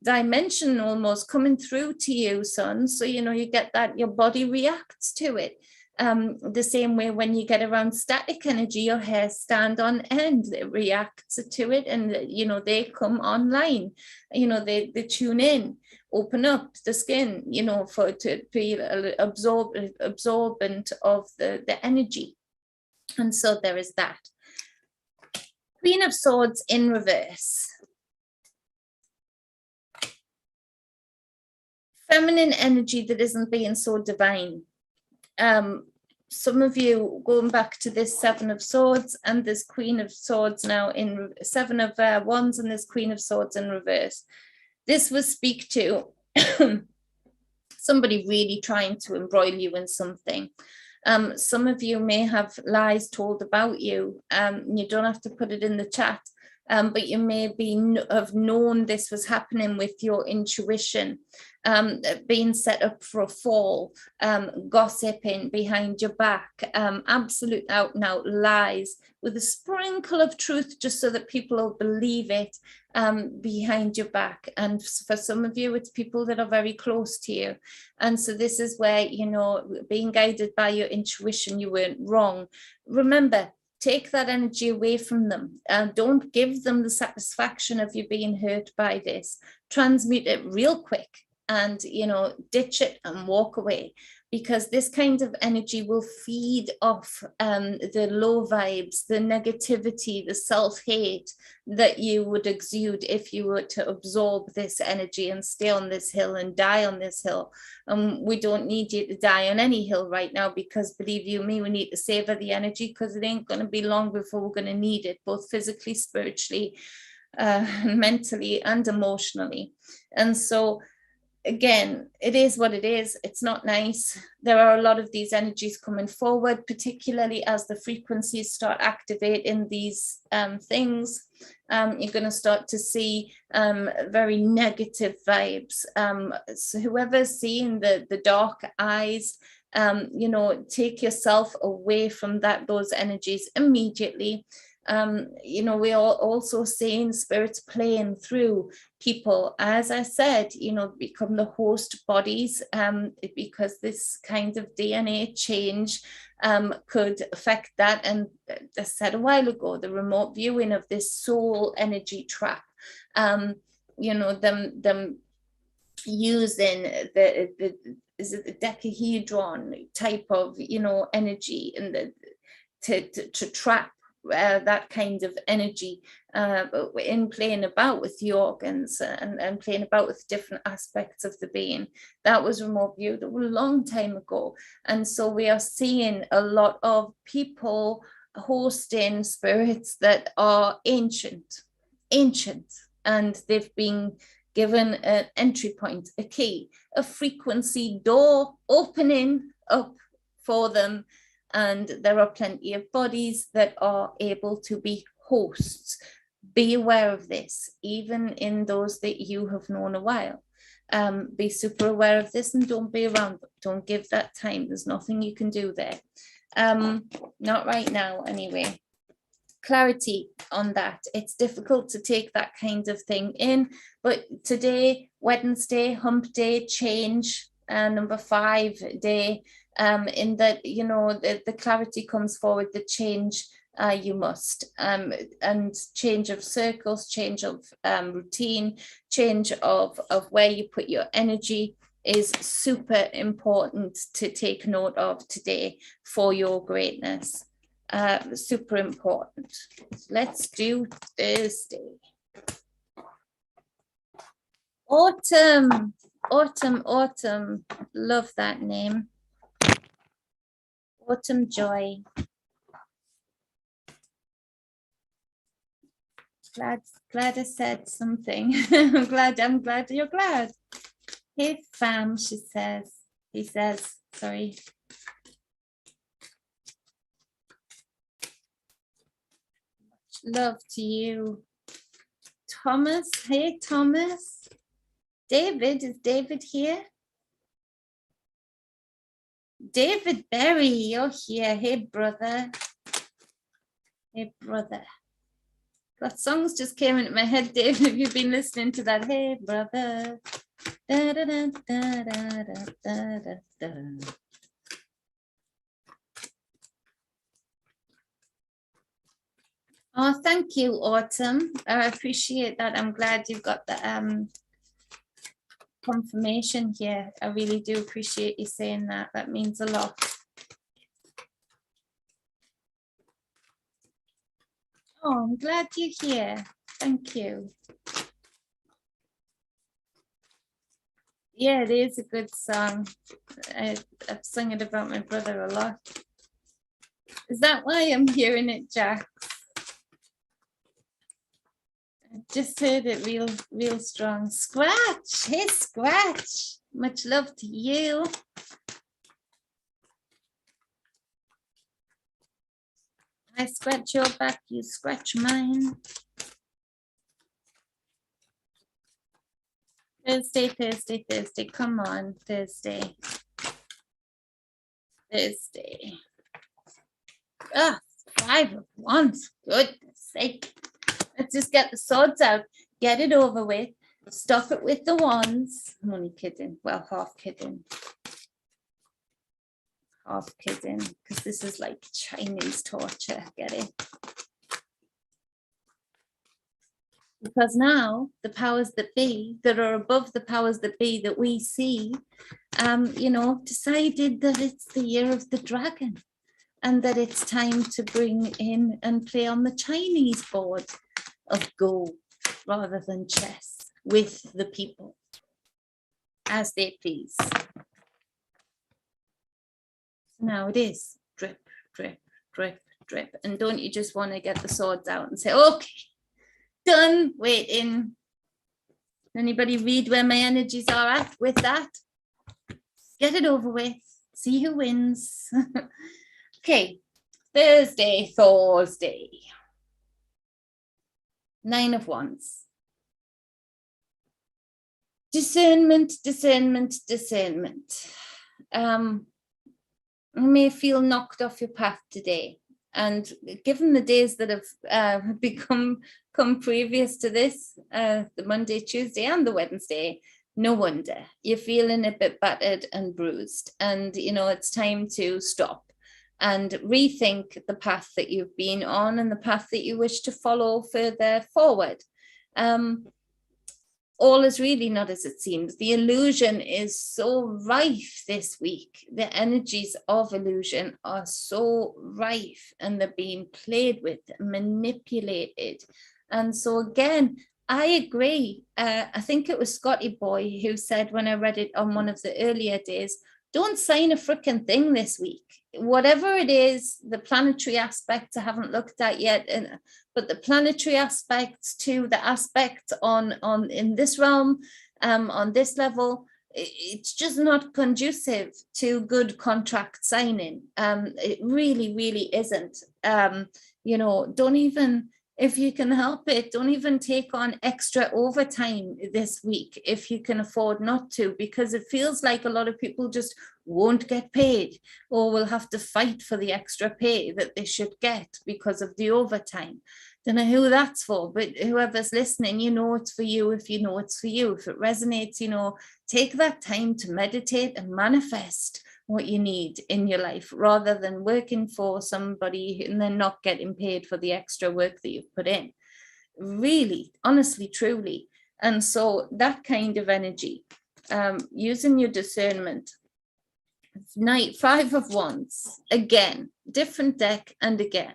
A: dimension almost coming through to you, son. So, you know, you get that your body reacts to it. The same way when you get around static energy, your hair stand on end, it reacts to it, and you know, they come online, you know, they tune in, open up the skin, you know, for to be absorbent of the energy. And so there is that. Queen of Swords in reverse. Feminine energy that isn't being so divine. Some of you going back to this Seven of Swords and this Queen of Swords now in Seven of Wands and this Queen of Swords in reverse. This will speak to somebody really trying to embroil you in something. Some of you may have lies told about you. You don't have to put it in the chat, but you may have known this was happening with your intuition, being set up for a fall, gossiping behind your back, absolute out and out lies with a sprinkle of truth just so that people will believe it, behind your back. And for some of you, it's people that are very close to you. And so this is where, you know, being guided by your intuition, you weren't wrong. Remember, take that energy away from them. Don't give them the satisfaction of you being hurt by this. Transmute it real quick and, you know, ditch it and walk away, because this kind of energy will feed off the low vibes, the negativity, the self-hate that you would exude if you were to absorb this energy and stay on this hill and die on this hill. We don't need you to die on any hill right now, because believe you me, we need to savor the energy, because it ain't going to be long before we're going to need it, both physically, spiritually, mentally and emotionally. And so again, it is what it is. It's not nice. There are a lot of these energies coming forward, particularly as the frequencies start activating these things. You're going to start to see very negative vibes. So whoever's seeing the dark eyes, you know, take yourself away from those energies immediately. You know, we are also seeing spirits playing through people, as I said, you know, become the host bodies, because this kind of DNA change could affect that. And I said a while ago, the remote viewing of this soul energy trap, you know, them using is it the decahedron type of, you know, energy, and to trap that kind of energy in playing about with the organs and playing about with different aspects of the being. That was remote viewed a long time ago. And so we are seeing a lot of people hosting spirits that are ancient, and they've been given an entry point, a key, a frequency door opening up for them. And there are plenty of bodies that are able to be hosts. Be aware of this, even in those that you have known a while. Be super aware of this and don't be around them. Don't give that time. There's nothing you can do there. Not right now, anyway. Clarity on that. It's difficult to take that kind of thing in, but today, Wednesday, hump day, change, number 5 day, in that, you know, the clarity comes forward, the change you must, and change of circles, change of routine, change of where you put your energy is super important to take note of today for your greatness. Super important. Let's do Thursday. Autumn. Love that name. Autumn Joy. Glad I said something. I'm glad you're glad. Hey fam, he says, sorry. Love to you. Thomas, hey Thomas. David, is David here? David Berry, you're here. Hey, brother. Hey, brother. That songs just came into my head, David. Have you been listening to that? Hey, brother. Da, da, da, da, da, da, da, da. Oh, thank you, Autumn. I appreciate that. I'm glad you've got the confirmation here. I really do appreciate you saying that. That means a lot. Oh, I'm glad you're here. Thank you. Yeah, it is a good song. I've sung it about my brother a lot. Is that why I'm hearing it, Jack? I just heard it real strong. Scratch, hey, Scratch. Much love to you. I scratch your back, you scratch mine. Thursday, Thursday, Thursday. Come on, Thursday. Thursday. Ah, 5 of Wands. Goodness sake. Let's just get the swords out. Get it over with. Stop it with the wands. I'm only kidding. Well, half kidding. Half kidding. Because this is like Chinese torture. Get it? Because now the powers that be, that are above the powers that be that we see, you know, decided that it's the year of the dragon and that it's time to bring in and play on the Chinese board of Go rather than chess with the people as they please. Now it is drip, drip, drip, drip. And don't you just want to get the swords out and say, okay, done waiting. Anybody read where my energies are at with that? Get it over with. See who wins. Okay, Thursday. 9 of Wands. Discernment, discernment, discernment. You may feel knocked off your path today. And given the days that have come previous to this, the Monday, Tuesday, and the Wednesday, no wonder you're feeling a bit battered and bruised. And, you know, it's time to stop and rethink the path that you've been on and the path that you wish to follow further forward. All is really not as it seems. The illusion is so rife this week. The energies of illusion are so rife and they're being played with, manipulated. And so again, I agree. I think it was Scotty Boy who said when I read it on one of the earlier days, don't sign a freaking thing this week. Whatever it is, the planetary aspects I haven't looked at yet, but the planetary aspects to the aspect on in this realm, on this level, it's just not conducive to good contract signing. It really, really isn't. You know, don't even, if you can help it, don't even take on extra overtime this week if you can afford not to, because it feels like a lot of people just won't get paid or will have to fight for the extra pay that they should get because of the overtime. Don't know who that's for, but whoever's listening, you know it's for you if you know it's for you. If it resonates, you know, take that time to meditate and manifest what you need in your life rather than working for somebody and then not getting paid for the extra work that you've put in. Really, honestly, truly. And so that kind of energy, using your discernment. Night, 5 of Wands, again, different deck, and again,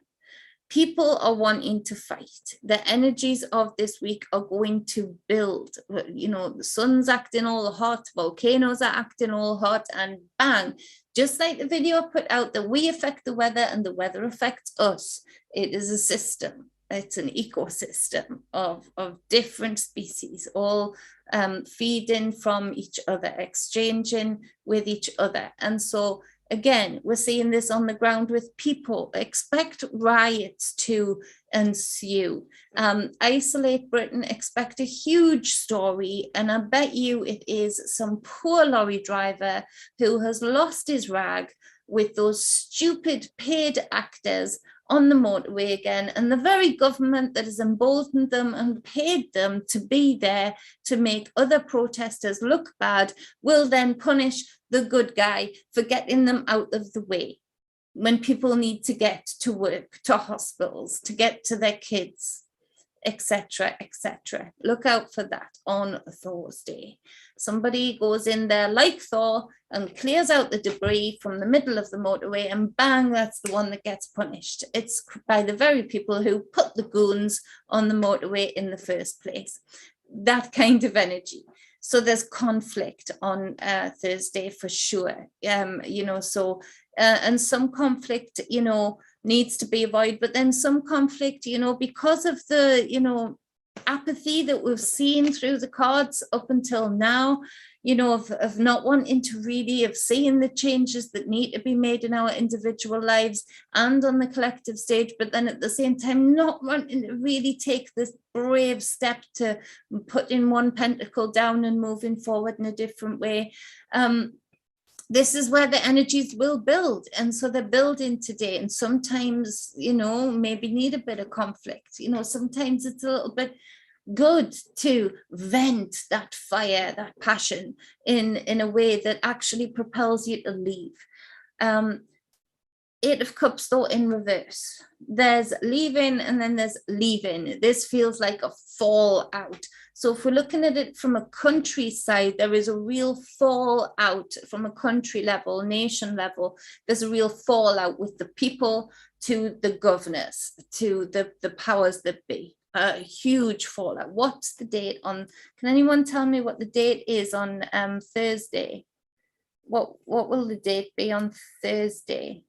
A: people are wanting to fight. The energies of this week are going to build. You know, the sun's acting all hot, volcanoes are acting all hot, and bang, just like the video I put out that we affect the weather and the weather affects us. It is a system. It's an ecosystem of different species, all feeding from each other, exchanging with each other. And so again, we're seeing this on the ground with people. Expect riots to ensue. Isolate Britain, expect a huge story, and I bet you it is some poor lorry driver who has lost his rag with those stupid paid actors on the motorway again, and the very government that has emboldened them and paid them to be there to make other protesters look bad will then punish the good guy for getting them out of the way when people need to get to work, to hospitals, to get to their kids, etc., etc. Look out for that on Thursday. Somebody goes in there like Thor and clears out the debris from the middle of the motorway, and bang, that's the one that gets punished. It's by the very people who put the goons on the motorway in the first place. That kind of energy. So there's conflict on Thursday for sure. You know, so and some conflict, you know, needs to be avoided, but then some conflict, you know, because of the, you know, apathy that we've seen through the cards up until now, you know, of not wanting to really, of seeing the changes that need to be made in our individual lives and on the collective stage, but then at the same time not wanting to really take this brave step to putting one pentacle down and moving forward in a different way. This is where the energies will build, and so they're building today, and sometimes, you know, maybe need a bit of conflict. You know, sometimes it's a little bit good to vent that fire, that passion in a way that actually propels you to leave. Eight of Cups though in reverse. There's leaving and then there's leaving. This feels like a fallout. So if we're looking at it from a country side, there is a real fallout from a country level, nation level. There's a real fallout with the people to the governors, to the powers that be. A huge fallout. What's the date on? Can anyone tell me what the date is on Thursday? What will the date be on Thursday?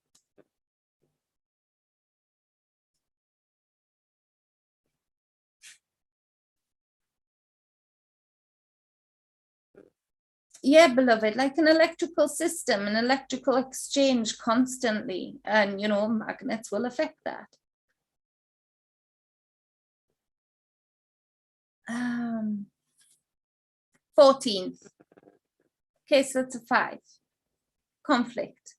A: Yeah, beloved, like an electrical system, an electrical exchange constantly, and you know, magnets will affect that. 14th. Okay, so it's a 5. Conflict.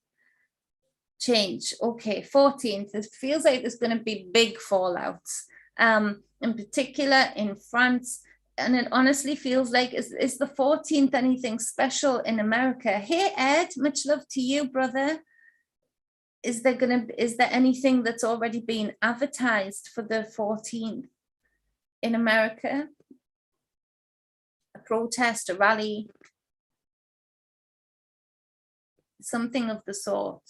A: Change. Okay, 14th. It feels like there's going to be big fallouts, in particular in France. And it honestly feels like, is the 14th anything special in America? Hey, Ed, much love to you, brother. Is there anything that's already been advertised for the 14th in America? A protest, a rally, something of the sort.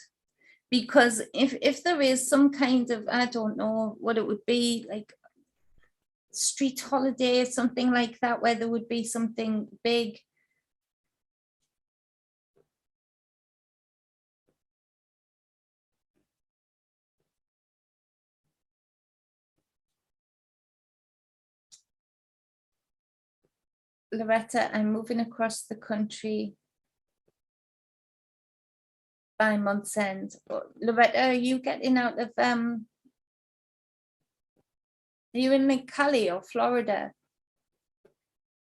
A: Because if there is some kind of, I don't know what it would be, like street holiday, something like that, where there would be something big. Loretta, I'm moving across the country by month's end. Loretta, are you getting out of, are you in like Cali or Florida?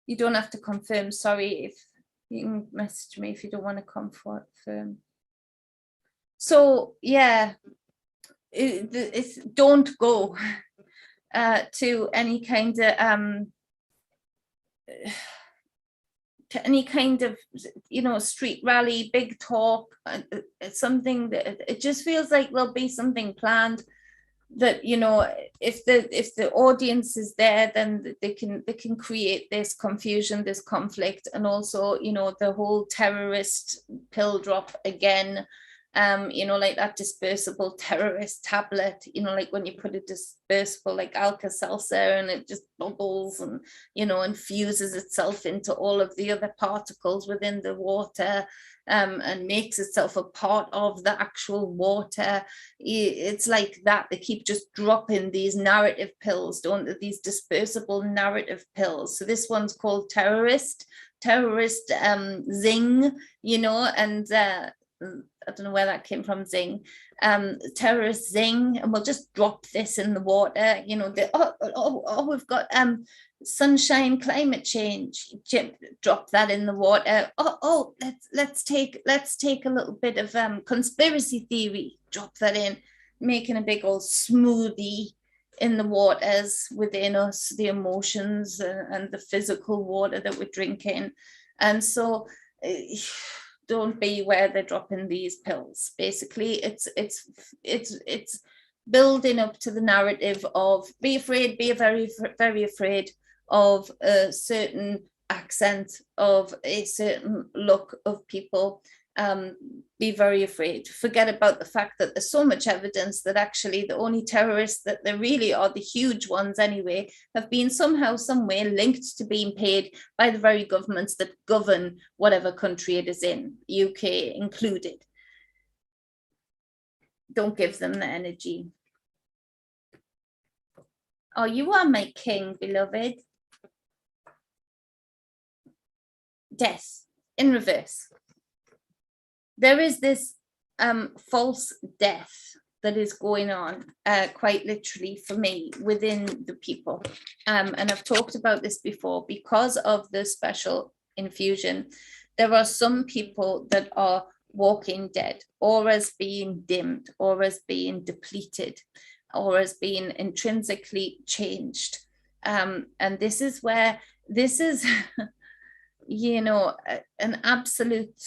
A: You don't have to confirm, sorry, if you can message me if you don't want to confirm. So yeah, it's don't go to any kind of you know, street rally, big talk, something that it just feels like there'll be something planned that, you know, if the audience is there, then they can create this confusion, this conflict, and also, you know, the whole terrorist pill drop again. You know, like that dispersible terrorist tablet, you know, like when you put a dispersible like Alka-Seltzer and it just bubbles and, you know, infuses itself into all of the other particles within the water, and makes itself a part of the actual water. It's like that. They keep just dropping these narrative pills, don't they? These dispersible narrative pills. So this one's called terrorist zing, you know, and I don't know where that came from, zing, terrorist zing, and we'll just drop this in the water, you know, we've got sunshine, climate change, drop that in the water. Let's take a little bit of conspiracy theory, drop that in, making a big old smoothie in the waters within us, the emotions and the physical water that we're drinking. And so don't be where they're dropping these pills. Basically, it's building up to the narrative of be afraid, be very, very afraid of a certain accent, of a certain look of people. Be very afraid. Forget about the fact that there's so much evidence that actually the only terrorists that there really are, the huge ones anyway, have been somehow, some way linked to being paid by the very governments that govern whatever country it is in, UK included. Don't give them the energy. Oh, you are my king, beloved. Death in reverse. There is this false death that is going on quite literally for me within the people. And I've talked about this before. Because of the special infusion, there are some people that are walking dead, or as being dimmed, or as being depleted, or as being intrinsically changed. And this is where this is, you know, an absolute...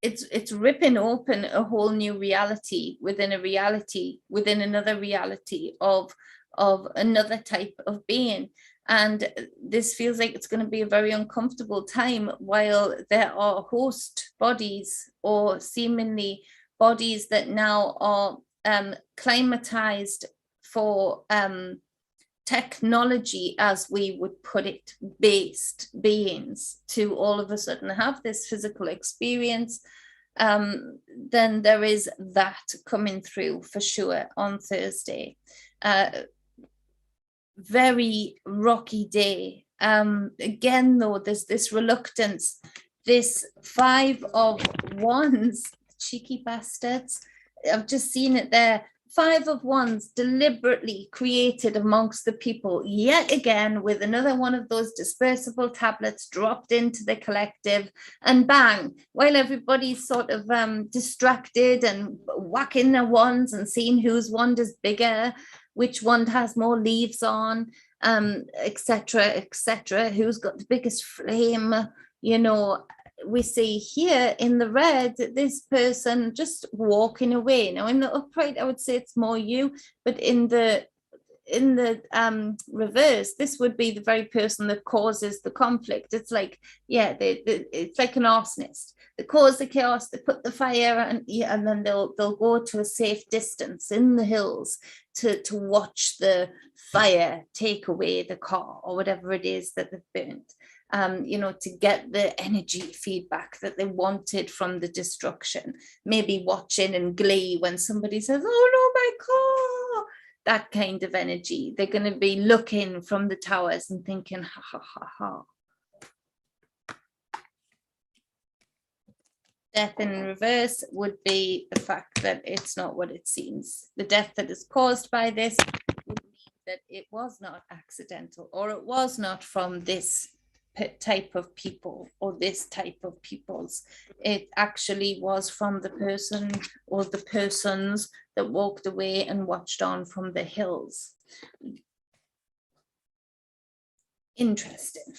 A: It's ripping open a whole new reality within a reality within another reality of another type of being. And this feels like it's going to be a very uncomfortable time, while there are host bodies, or seemingly bodies that now are climatized for technology, as we would put it, based beings, to all of a sudden have this physical experience. Then there is that coming through for sure on Thursday. Very rocky day. Again, though, there's this reluctance, this 5 of Wands, cheeky bastards. I've just seen it there. 5 of Wands deliberately created amongst the people, yet again, with another one of those dispersible tablets dropped into the collective, and bang, while everybody's sort of distracted and whacking their wands and seeing whose wand is bigger, which wand has more leaves on, etc., etc., who's got the biggest flame, you know. We see here in the red, this person just walking away. Now in the upright, I would say it's more you, but in the reverse, this would be the very person that causes the conflict. It's like, yeah, it's like an arsonist. They cause the chaos, they put the fire, and then they'll go to a safe distance in the hills to watch the fire take away the car or whatever it is that they've burnt. You know, to get the energy feedback that they wanted from the destruction. Maybe watching in glee when somebody says, oh no, my car, that kind of energy. They're going to be looking from the towers and thinking, ha ha ha ha. Death in reverse would be the fact that it's not what it seems. The death that is caused by this would mean that it was not accidental, or it was not from this type of people or this type of peoples. It actually was from the person or the persons that walked away and watched on from the hills. Interesting.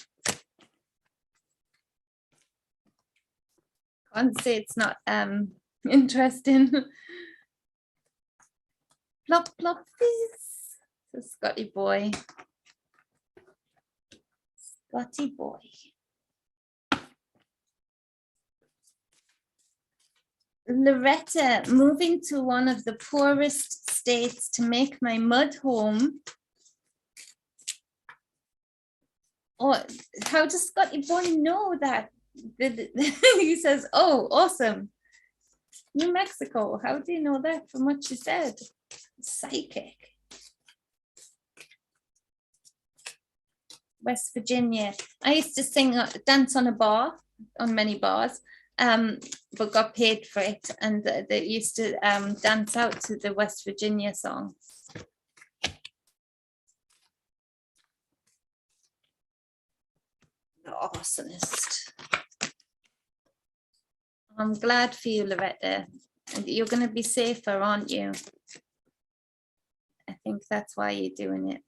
A: Can't say it's not interesting. Plop plop fizz. The Scotty boy. Scotty boy. Loretta, moving to one of the poorest states to make my mud home. Oh, how does Scotty boy know that? He says, oh, awesome. New Mexico. How do you know that from what you said? Psychic. West Virginia. I used to sing, dance on a bar, on many bars, but got paid for it, and they used to dance out to the West Virginia song. The arsonist. I'm glad for you, Loretta. And you're going to be safer, aren't you? I think that's why you're doing it.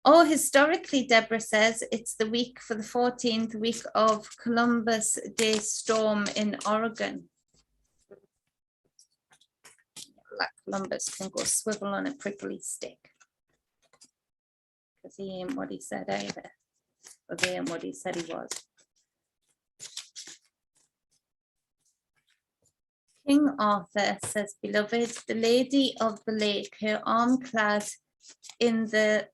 A: Oh, historically, Deborah says it's the week for the 14th week of Columbus Day storm in Oregon. Like Columbus can go swivel on a prickly stick. Because he ain't what he said either. Or they ain't what he said he was. King Arthur says, beloved, the lady of the lake, her arm clad in the,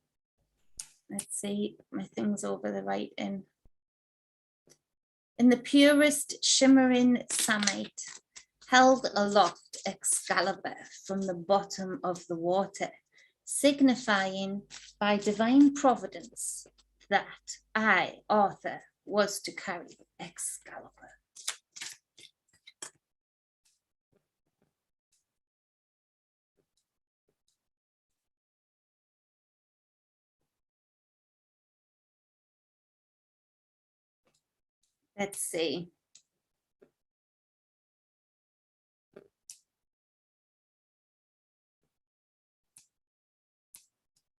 A: let's see, my thing's over the right in the purest shimmering samite, held aloft Excalibur from the bottom of the water, signifying by divine providence that I, Arthur, was to carry Excalibur. Let's see.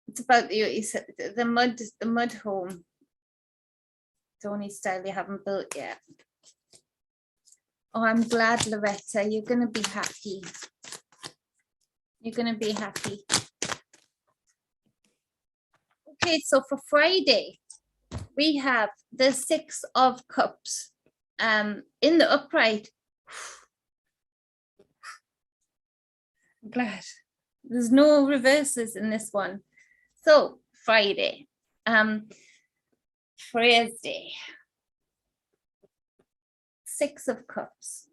A: It's about the mud home. Tony style you haven't built yet. Oh, I'm glad, Loretta. You're going to be happy. You're going to be happy. Okay, so for Friday, we have the 6 of Cups in the upright. I'm glad. There's no reverses in this one. So Friday, Thursday, 6 of Cups.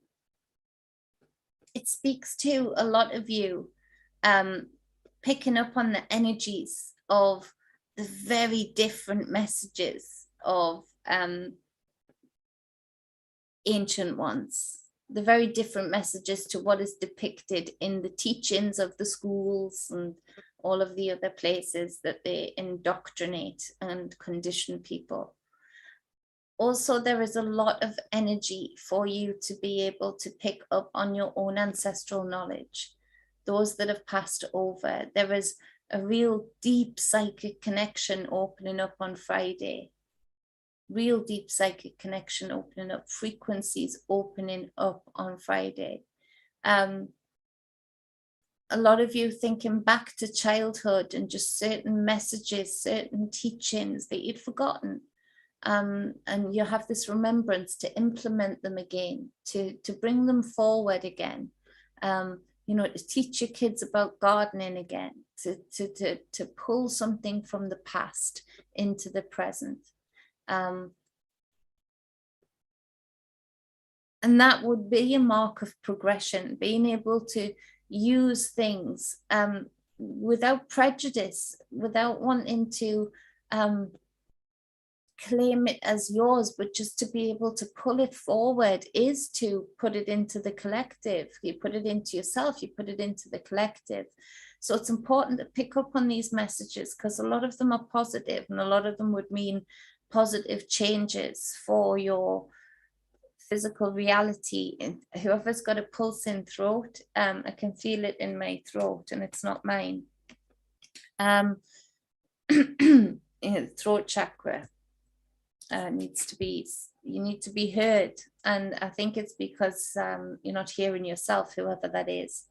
A: It speaks to a lot of you picking up on the energies of the very different messages of ancient ones, the very different messages to what is depicted in the teachings of the schools and all of the other places that they indoctrinate and condition people. Also, there is a lot of energy for you to be able to pick up on your own ancestral knowledge, those that have passed over. There is a real deep psychic connection opening up on Friday. Real deep psychic connection opening up, frequencies opening up on Friday. A lot of you thinking back to childhood and just certain messages, certain teachings that you'd forgotten. And you have this remembrance to implement them again, to bring them forward again. You know, to teach your kids about gardening again, to pull something from the past into the present. And that would be a mark of progression, being able to use things without prejudice, without wanting to claim it as yours, but just to be able to pull it forward is to put it into the collective. You put it into yourself, you put it into the collective. So it's important to pick up on these messages, because a lot of them are positive, and a lot of them would mean positive changes for your physical reality. And whoever's got a pulsing throat, I can feel it in my throat, and it's not mine. Throat chakra needs to be, you need to be heard, and I think it's because you're not hearing yourself, whoever that is.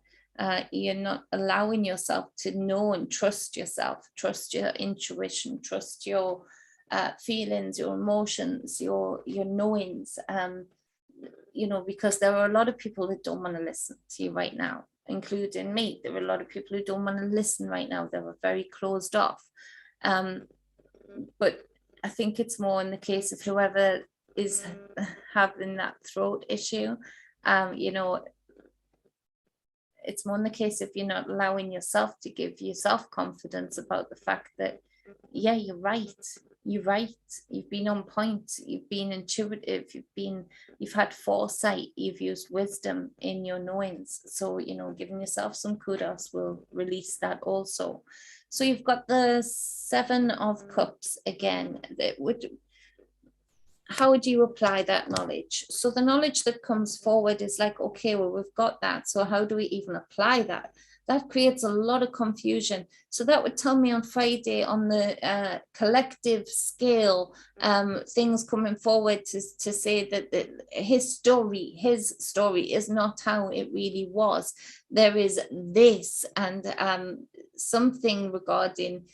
A: You're not allowing yourself to know and trust yourself, trust your intuition, trust your feelings, your emotions, your knowings. You know, because there are a lot of people that don't want to listen to you right now, including me. There are a lot of people who don't want to listen right now. They were very closed off. But I think it's more in the case of whoever is having that throat issue. You know, it's more in the case of you're not allowing yourself to give yourself confidence about the fact that yeah, you're right. You're right. You've been on point. You've been intuitive. You've had foresight. You've used wisdom in your knowings. So, giving yourself some kudos will release that also. So you've got the Seven of Cups again. How would you apply that knowledge? So the knowledge that comes forward is like, okay, well, we've got that. So how do we even apply that? That creates a lot of confusion. So that would tell me on Friday on the collective scale, things coming forward to say that his story is not how it really was. There is this and something regarding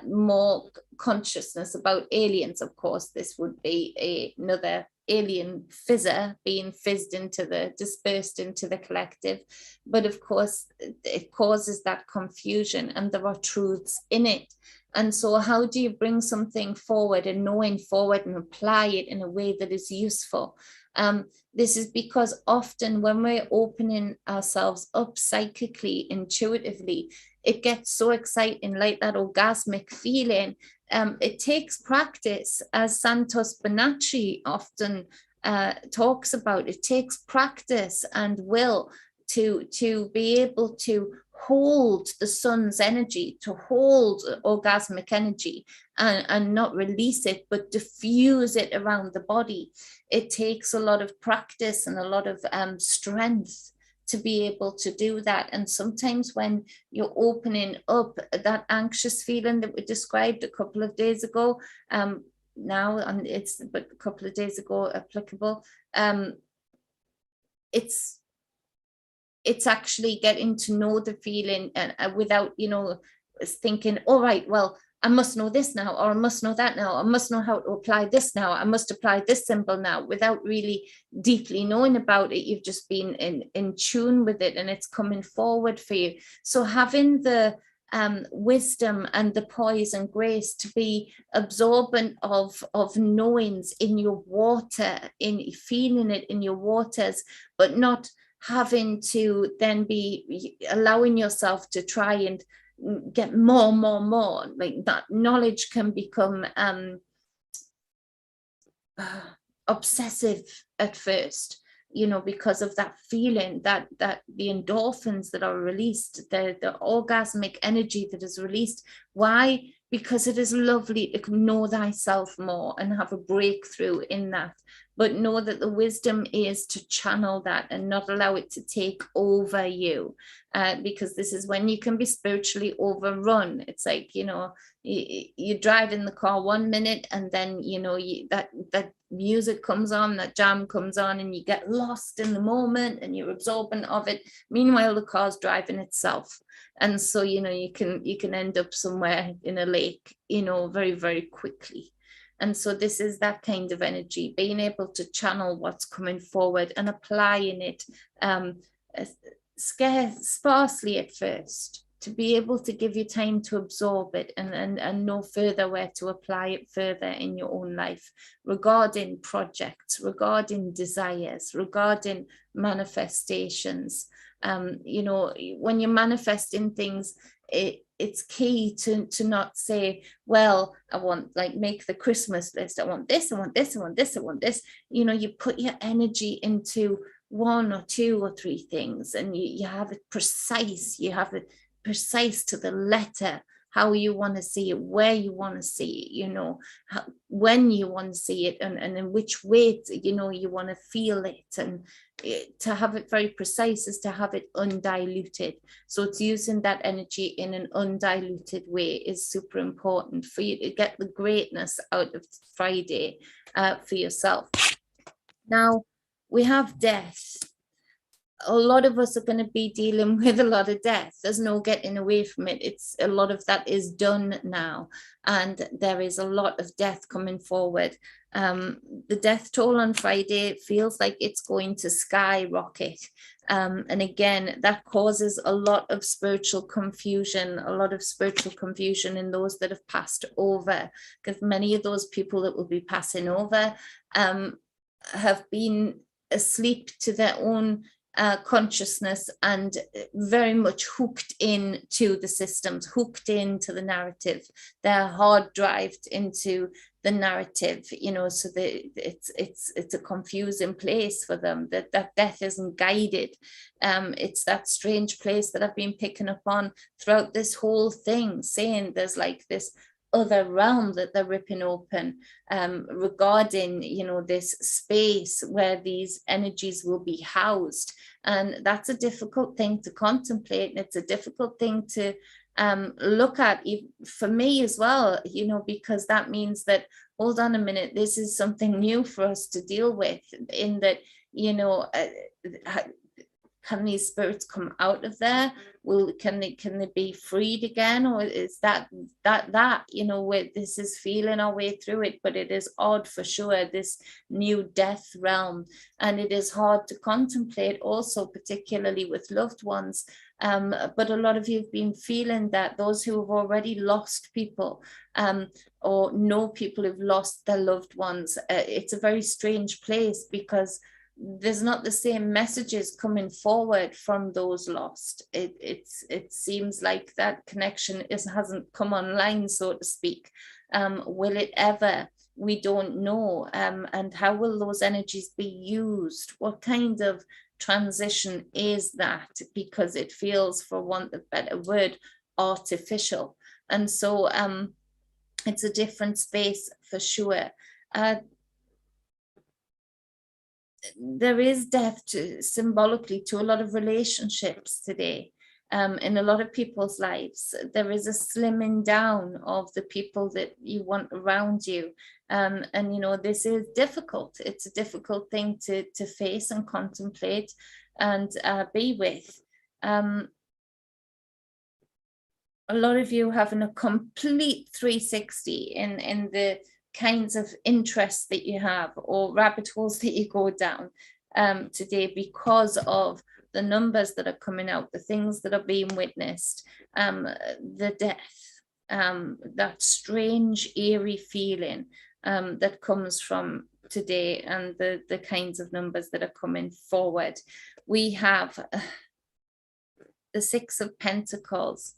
A: more consciousness about aliens. Of course, this would be another alien fizzer being dispersed into the collective, but of course it causes that confusion and there are truths in it. And so how do you bring something forward and knowing forward and apply it in a way that is useful? This is because often when we're opening ourselves up psychically, intuitively, it gets so exciting, like that orgasmic feeling. It takes practice, as Santos Bonacci often talks about. It takes practice and will to be able to hold the sun's energy, to hold orgasmic energy and not release it, but diffuse it around the body. It takes a lot of practice and a lot of strength to be able to do that. And sometimes when you're opening up, that anxious feeling that we described a couple of days ago, now, and it's but a couple of days ago applicable, it's actually getting to know the feeling and without, thinking, all right, well, I must know this now, or I must know that now, I must know how to apply this now, I must apply this symbol now, without really deeply knowing about it. You've just been in tune with it and it's coming forward for you. So having the wisdom and the poise and grace to be absorbent of knowings in your water, in feeling it in your waters, but not having to then be allowing yourself to try and get more, like that knowledge can become obsessive at first, because of that feeling, that the endorphins that are released, the orgasmic energy that is released. Why? Because it is lovely to know thyself more and have a breakthrough in that, but know that the wisdom is to channel that and not allow it to take over you, because this is when you can be spiritually overrun. It's like, you drive in the car 1 minute and then, that music comes on, that jam comes on, and you get lost in the moment and you're absorbent of it. Meanwhile, the car's driving itself. And so, you can end up somewhere in a lake, very, very quickly. And so this is that kind of energy, being able to channel what's coming forward and applying it sparsely at first, to be able to give you time to absorb it and know further where to apply it further in your own life, regarding projects, regarding desires, regarding manifestations. When you're manifesting things, it's key to not say, well, I want, like, make the Christmas list, I want this, I want this, I want this, I want this. You put your energy into 1 or 2 or 3 things, and you have it precise, to the letter, how you want to see it, where you want to see it, when you want to see it, and in which way, you want to feel it. And to have it very precise is to have it undiluted. So it's using that energy in an undiluted way is super important for you to get the greatness out of Friday for yourself. Now, we have death. A lot of us are going to be dealing with a lot of death. There's no getting away from it. It's a lot of that is done now, and there is a lot of death coming forward. The death toll on Friday feels like it's going to skyrocket. And again, that causes a lot of spiritual confusion, in those that have passed over, because many of those people that will be passing over have been asleep to their own consciousness, and very much hooked into the systems, hooked into the narrative. They're hard drived into the narrative, you know, so it's a confusing place for them, that death isn't guided. It's that strange place that I've been picking up on throughout this whole thing, saying there's like this other realm that they're ripping open, regarding, you know, this space where these energies will be housed. And that's a difficult thing to contemplate, and it's a difficult thing to look at for me as well, you know, because that means that, hold on a minute, this is something new for us to deal with, in that, you know, can these spirits come out of there? Can they be freed again? Or is that you know, where this is feeling our way through it? But it is odd for sure, this new death realm, and it is hard to contemplate also, particularly with loved ones. But a lot of you have been feeling that, those who have already lost people, or know people who've lost their loved ones. It's a very strange place, because there's not the same messages coming forward from those lost. It seems like that connection hasn't come online, so to speak. Will it ever? We don't know. And how will those energies be used? What kind of transition is that? Because it feels, for want of a better word, artificial. And so it's a different space for sure. There is death symbolically to a lot of relationships today. In a lot of people's lives, there is a slimming down of the people that you want around you. And, you know, this is difficult. It's a difficult thing to face and contemplate and be with. A lot of you having a complete 360 in the kinds of interests that you have, or rabbit holes that you go down today, because of the numbers that are coming out, the things that are being witnessed, the death, that strange, eerie feeling that comes from today, and the kinds of numbers that are coming forward. We have the Six of Pentacles.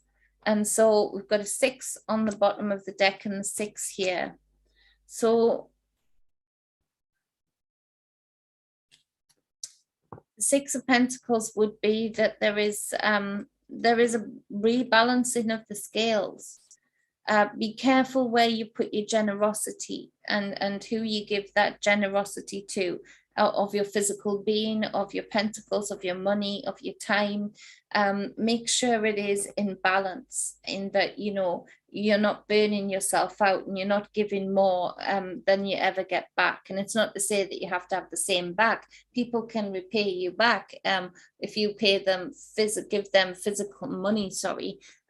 A: And so we've got a 6 on the bottom of the deck and the 6 here. So the Six of Pentacles would be that there is a rebalancing of the scales. Be careful where you put your generosity, and who you give that generosity to, of your physical being, of your pentacles, of your money, of your time. Make sure it is in balance, in that, you know, you're not burning yourself out, and you're not giving more than you ever get back. And it's not to say that you have to have the same back. People can repay you back if you pay them, give them physical money,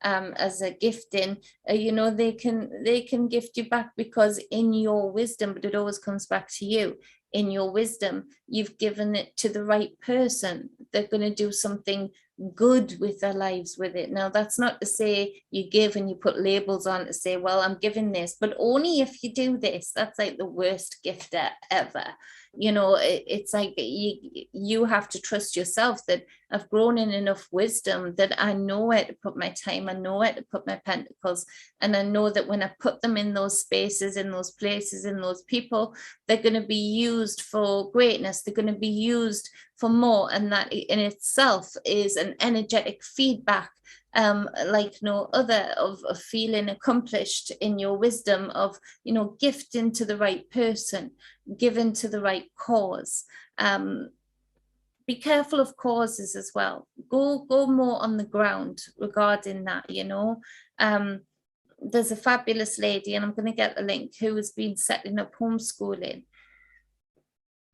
A: as a gifting. You know, they can gift you back, because in your wisdom, but it always comes back to you. In your wisdom, you've given it to the right person. They're going to do something good with their lives with it. Now, that's not to say you give and you put labels on to say, well, I'm giving this, but only if you do this. That's like the worst gift ever. You know, it's like you have to trust yourself that I've grown in enough wisdom that I know where to put my time, I know where to put my pentacles, and I know that when I put them in those spaces, in those places, in those people, they're going to be used for greatness. They're going to be used for more, and that in itself is an energetic feedback like no other, of feeling accomplished in your wisdom, of, you know, gifting to the right person, given to the right cause. Be careful of causes as well. Go more on the ground regarding that, you know. There's a fabulous lady, and I'm going to get a link, who has been setting up homeschooling,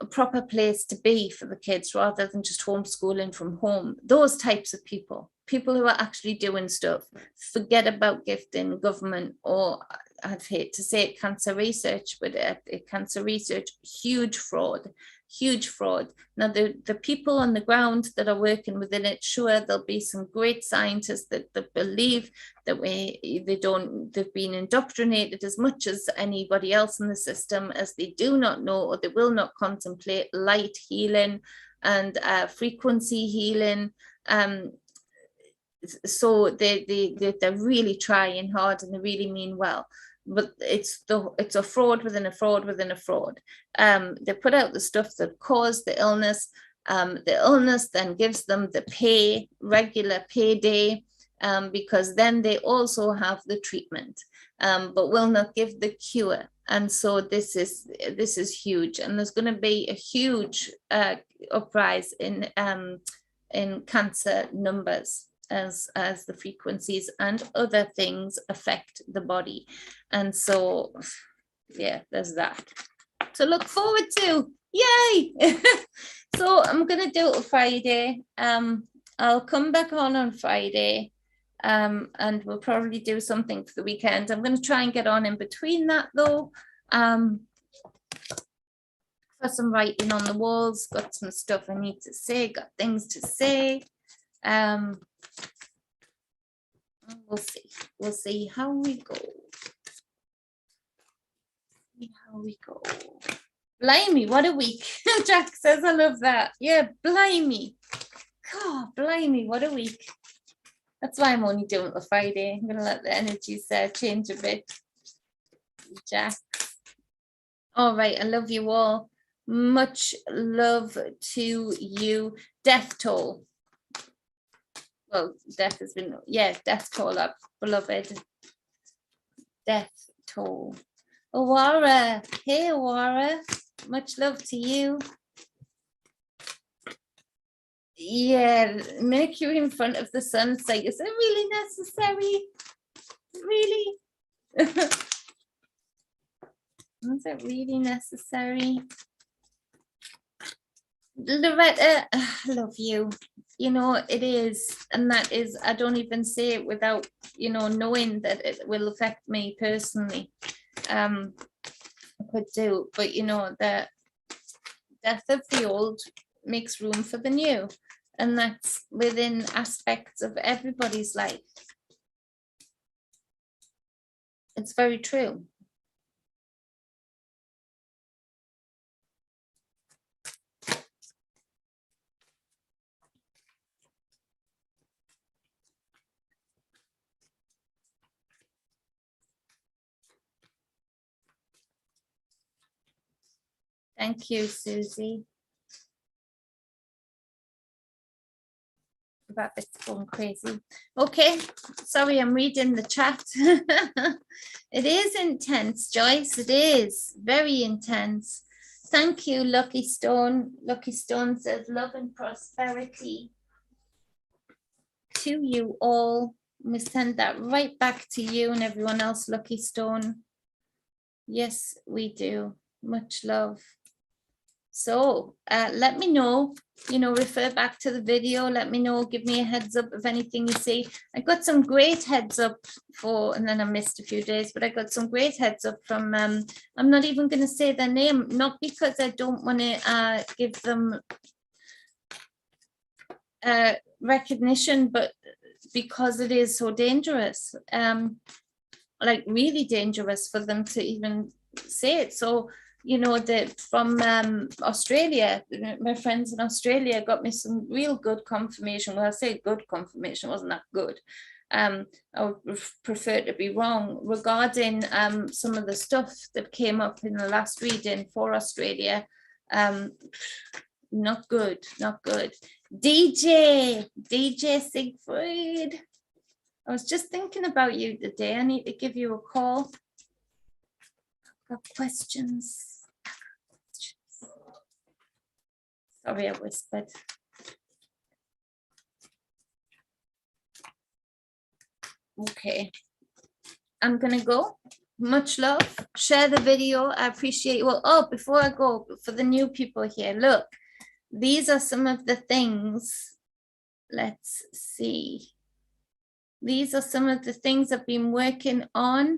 A: a proper place to be for the kids, rather than just homeschooling from home. Those types of people who are actually doing stuff. Forget about gifting, government, or I'd hate to say it, cancer research, but cancer research, huge fraud. Now, the people on the ground that are working within it, sure, there'll be some great scientists that believe that they've been indoctrinated as much as anybody else in the system, as they do not know, or they will not contemplate light, healing, and frequency healing. So they're really trying hard and they really mean well, but it's a fraud within a fraud within a fraud. They put out the stuff that caused the illness. The illness then gives them the regular payday, because then they also have the treatment, but will not give the cure. And so this is huge, and there's going to be a huge uprise in cancer numbers as the frequencies and other things affect the body. And so yeah, there's that to look forward to. Yay. So I'm gonna do it Friday. I'll come back on Friday, and we'll probably do something for the weekend. I'm going to try and get on in between that though. Got some writing on the walls, got some stuff I need to say, got things to say. We'll see how we go. Blimey, what a week. Jack says I love that. Yeah, blimey. God, blimey, what a week. That's why I'm only doing it for Friday. I'm gonna let the energies change a bit. Jack. All right, I love you all. Much love to you. Death toll. Well, death has been, yeah, death toll up, beloved. Death toll. Awara, hey Awara, much love to you. Yeah, Mercury in front of the sun. It's like, is it really necessary? Really? Is it really necessary? Loretta, I love you. You know, it is, and that is, I don't even say it without, you know, knowing that it will affect me personally. I could do, but you know, the death of the old makes room for the new, and that's within aspects of everybody's life. It's very true. Thank you, Susie. That bit's going crazy. Okay, sorry, I'm reading the chat. It is intense, Joyce. It is very intense. Thank you, Lucky Stone. Lucky Stone says love and prosperity to you all. We send that right back to you and everyone else, Lucky Stone. Yes, we do. Much love. So let me know, you know, refer back to the video, let me know, give me a heads up of anything you see. I got some great heads up for, and then I missed a few days, but I got some great heads up from, I'm not even going to say their name, not because I don't want to give them recognition, but because it is so dangerous, like really dangerous for them to even say it. So, you know, that from Australia, my friends in Australia got me some real good confirmation. Well, I say good confirmation, wasn't that good. I would prefer to be wrong regarding some of the stuff that came up in the last reading for Australia. Not good, not good. DJ Siegfried. I was just thinking about you today. I need to give you a call. I've got questions. Sorry, I whispered. Okay, I'm gonna go. Much love. Share the video. I appreciate you all. Oh, before I go, for the new people here, look, these are some of the things. Let's see. These are some of the things I've been working on.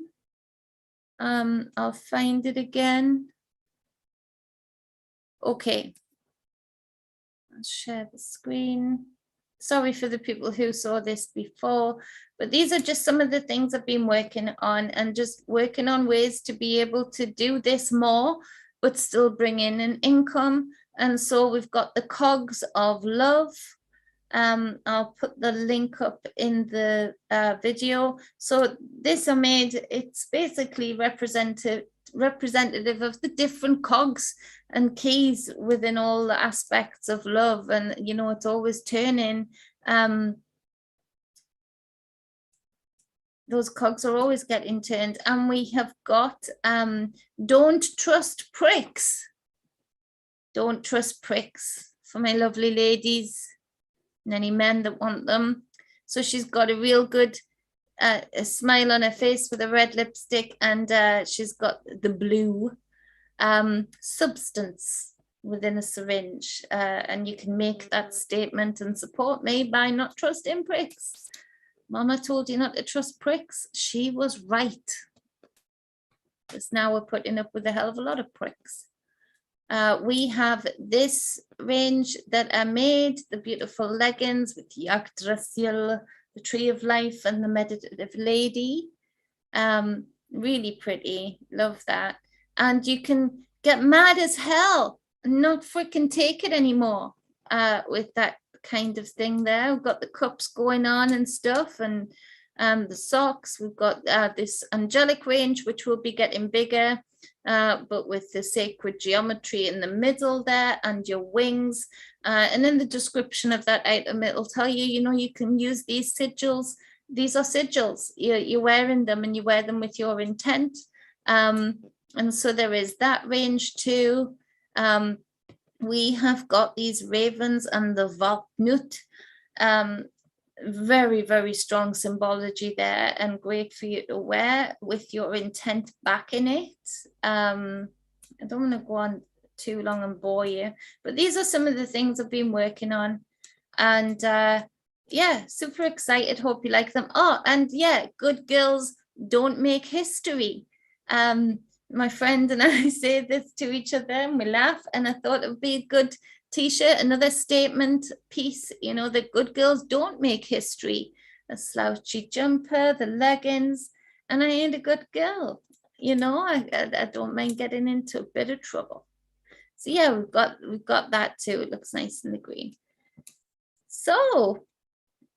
A: I'll find it again. Okay. I'll share the screen. Sorry for the people who saw this before, but these are just some of the things I've been working on, and just working on ways to be able to do this more, but still bring in an income. And so we've got the Cogs of Love. I'll put the link up in the video. So this I made, it's basically representative of the different cogs and keys within all the aspects of love. And, you know, it's always turning. Those cogs are always getting turned. And we have got don't trust pricks. Don't trust pricks for my lovely ladies and any men that want them. So she's got a real good a smile on her face with a red lipstick, and she's got the blue substance within a syringe, and you can make that statement and support me by not trusting pricks. Mama told you not to trust pricks. She was right. Because now we're putting up with a hell of a lot of pricks. We have this range that I made, the beautiful leggings with Yggdrasil, the Tree of Life, and the Meditative Lady. Really pretty, love that. And you can get mad as hell and not freaking take it anymore with that kind of thing there. We've got the cups going on and stuff, and the socks. We've got this angelic range, which will be getting bigger. But with the sacred geometry in the middle there and your wings. And in the description of that item, it'll tell you, you know, you can use these sigils. These are sigils. You're wearing them, and you wear them with your intent. And so there is that range too. We have got these ravens and the Valknut. Very, very strong symbology there, and great for you to wear with your intent back in it. I don't want to go on too long and bore you, but these are some of the things I've been working on, and yeah, super excited. Hope you like them. Oh, and yeah, good girls don't make history. My friend and I say this to each other and we laugh, and I thought it would be a good t-shirt, another statement piece, you know, the good girls don't make history. A slouchy jumper, the leggings, and I ain't a good girl, you know. I don't mind getting into a bit of trouble. So yeah, we've got that too. It looks nice in the green. So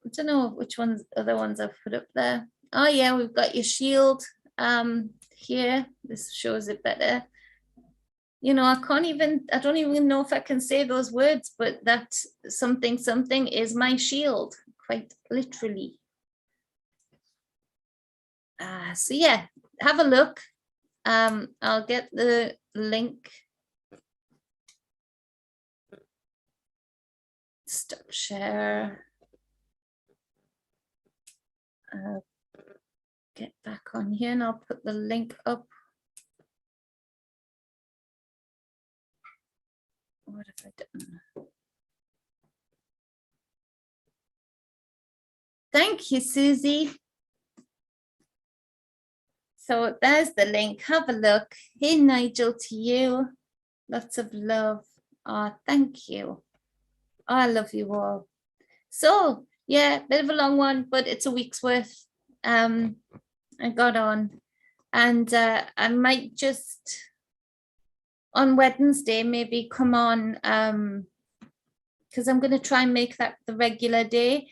A: I don't know which ones, other ones I've put up there. Oh yeah, we've got your shield here. This shows it better. You know, I don't even know if I can say those words, but that something is my shield, quite literally. So yeah, have a look. I'll get the link. Stop share. Get back on here and I'll put the link up. What have I done? Thank you, Susie. So there's the link. Have a look. Hey, Nigel, to you. Lots of love. Oh, thank you. Oh, I love you all. So yeah, bit of a long one, but it's a week's worth. I got on, and I might just on Wednesday maybe come on, because I'm going to try and make that the regular day.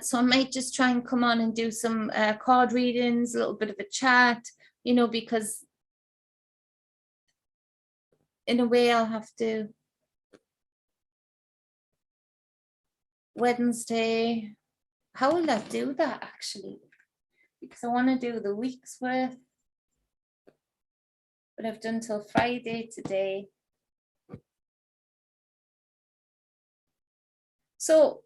A: So I might just try and come on and do some card readings, a little bit of a chat, you know, because in a way I'll have to. Wednesday, how will I do that actually? Because I want to do the week's worth, but I've done till Friday today. So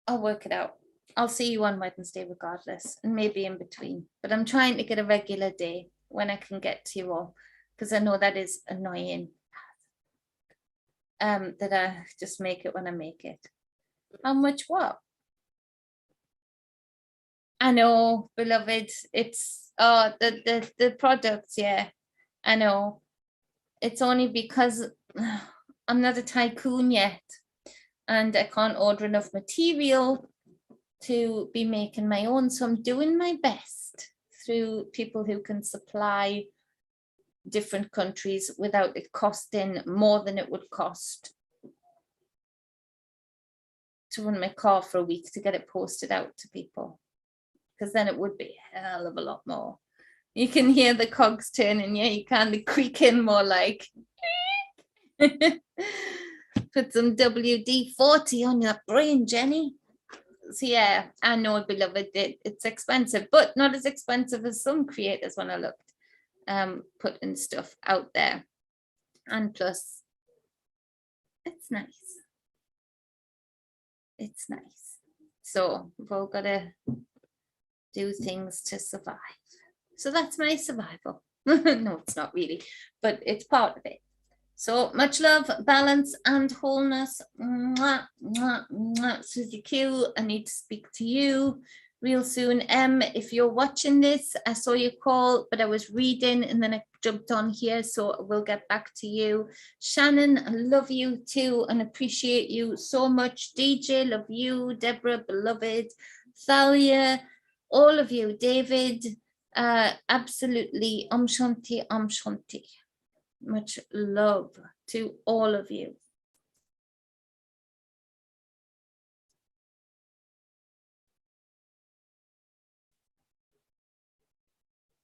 A: I'll work it out. I'll see you on Wednesday regardless, and maybe in between, but I'm trying to get a regular day when I can get to you all, because I know that is annoying, that I just make it when I make it. How much what? I know, beloved, it's the products, yeah, I know. It's only because I'm not a tycoon yet, and I can't order enough material to be making my own, so I'm doing my best through people who can supply different countries without it costing more than it would cost to run my car for a week to get it posted out to people, because then it would be a hell of a lot more. You can hear the cogs turning, yeah, you can, the creaking more like. Put some WD-40 on your brain, Jenny. So yeah, I know, beloved, it's expensive, but not as expensive as some creators when I looked, putting stuff out there. And plus, it's nice. It's nice. So we've all got to do things to survive. So that's my survival. No, it's not really, but it's part of it. So much love, balance, and wholeness. Mwah, mwah, mwah. Susie Q, I need to speak to you real soon. If you're watching this, I saw your call, but I was reading and then I jumped on here, so we'll get back to you. Shannon, I love you too and appreciate you so much. DJ, love you. Deborah, beloved. Thalia, all of you. David, absolutely. Shanti. Much love to all of you.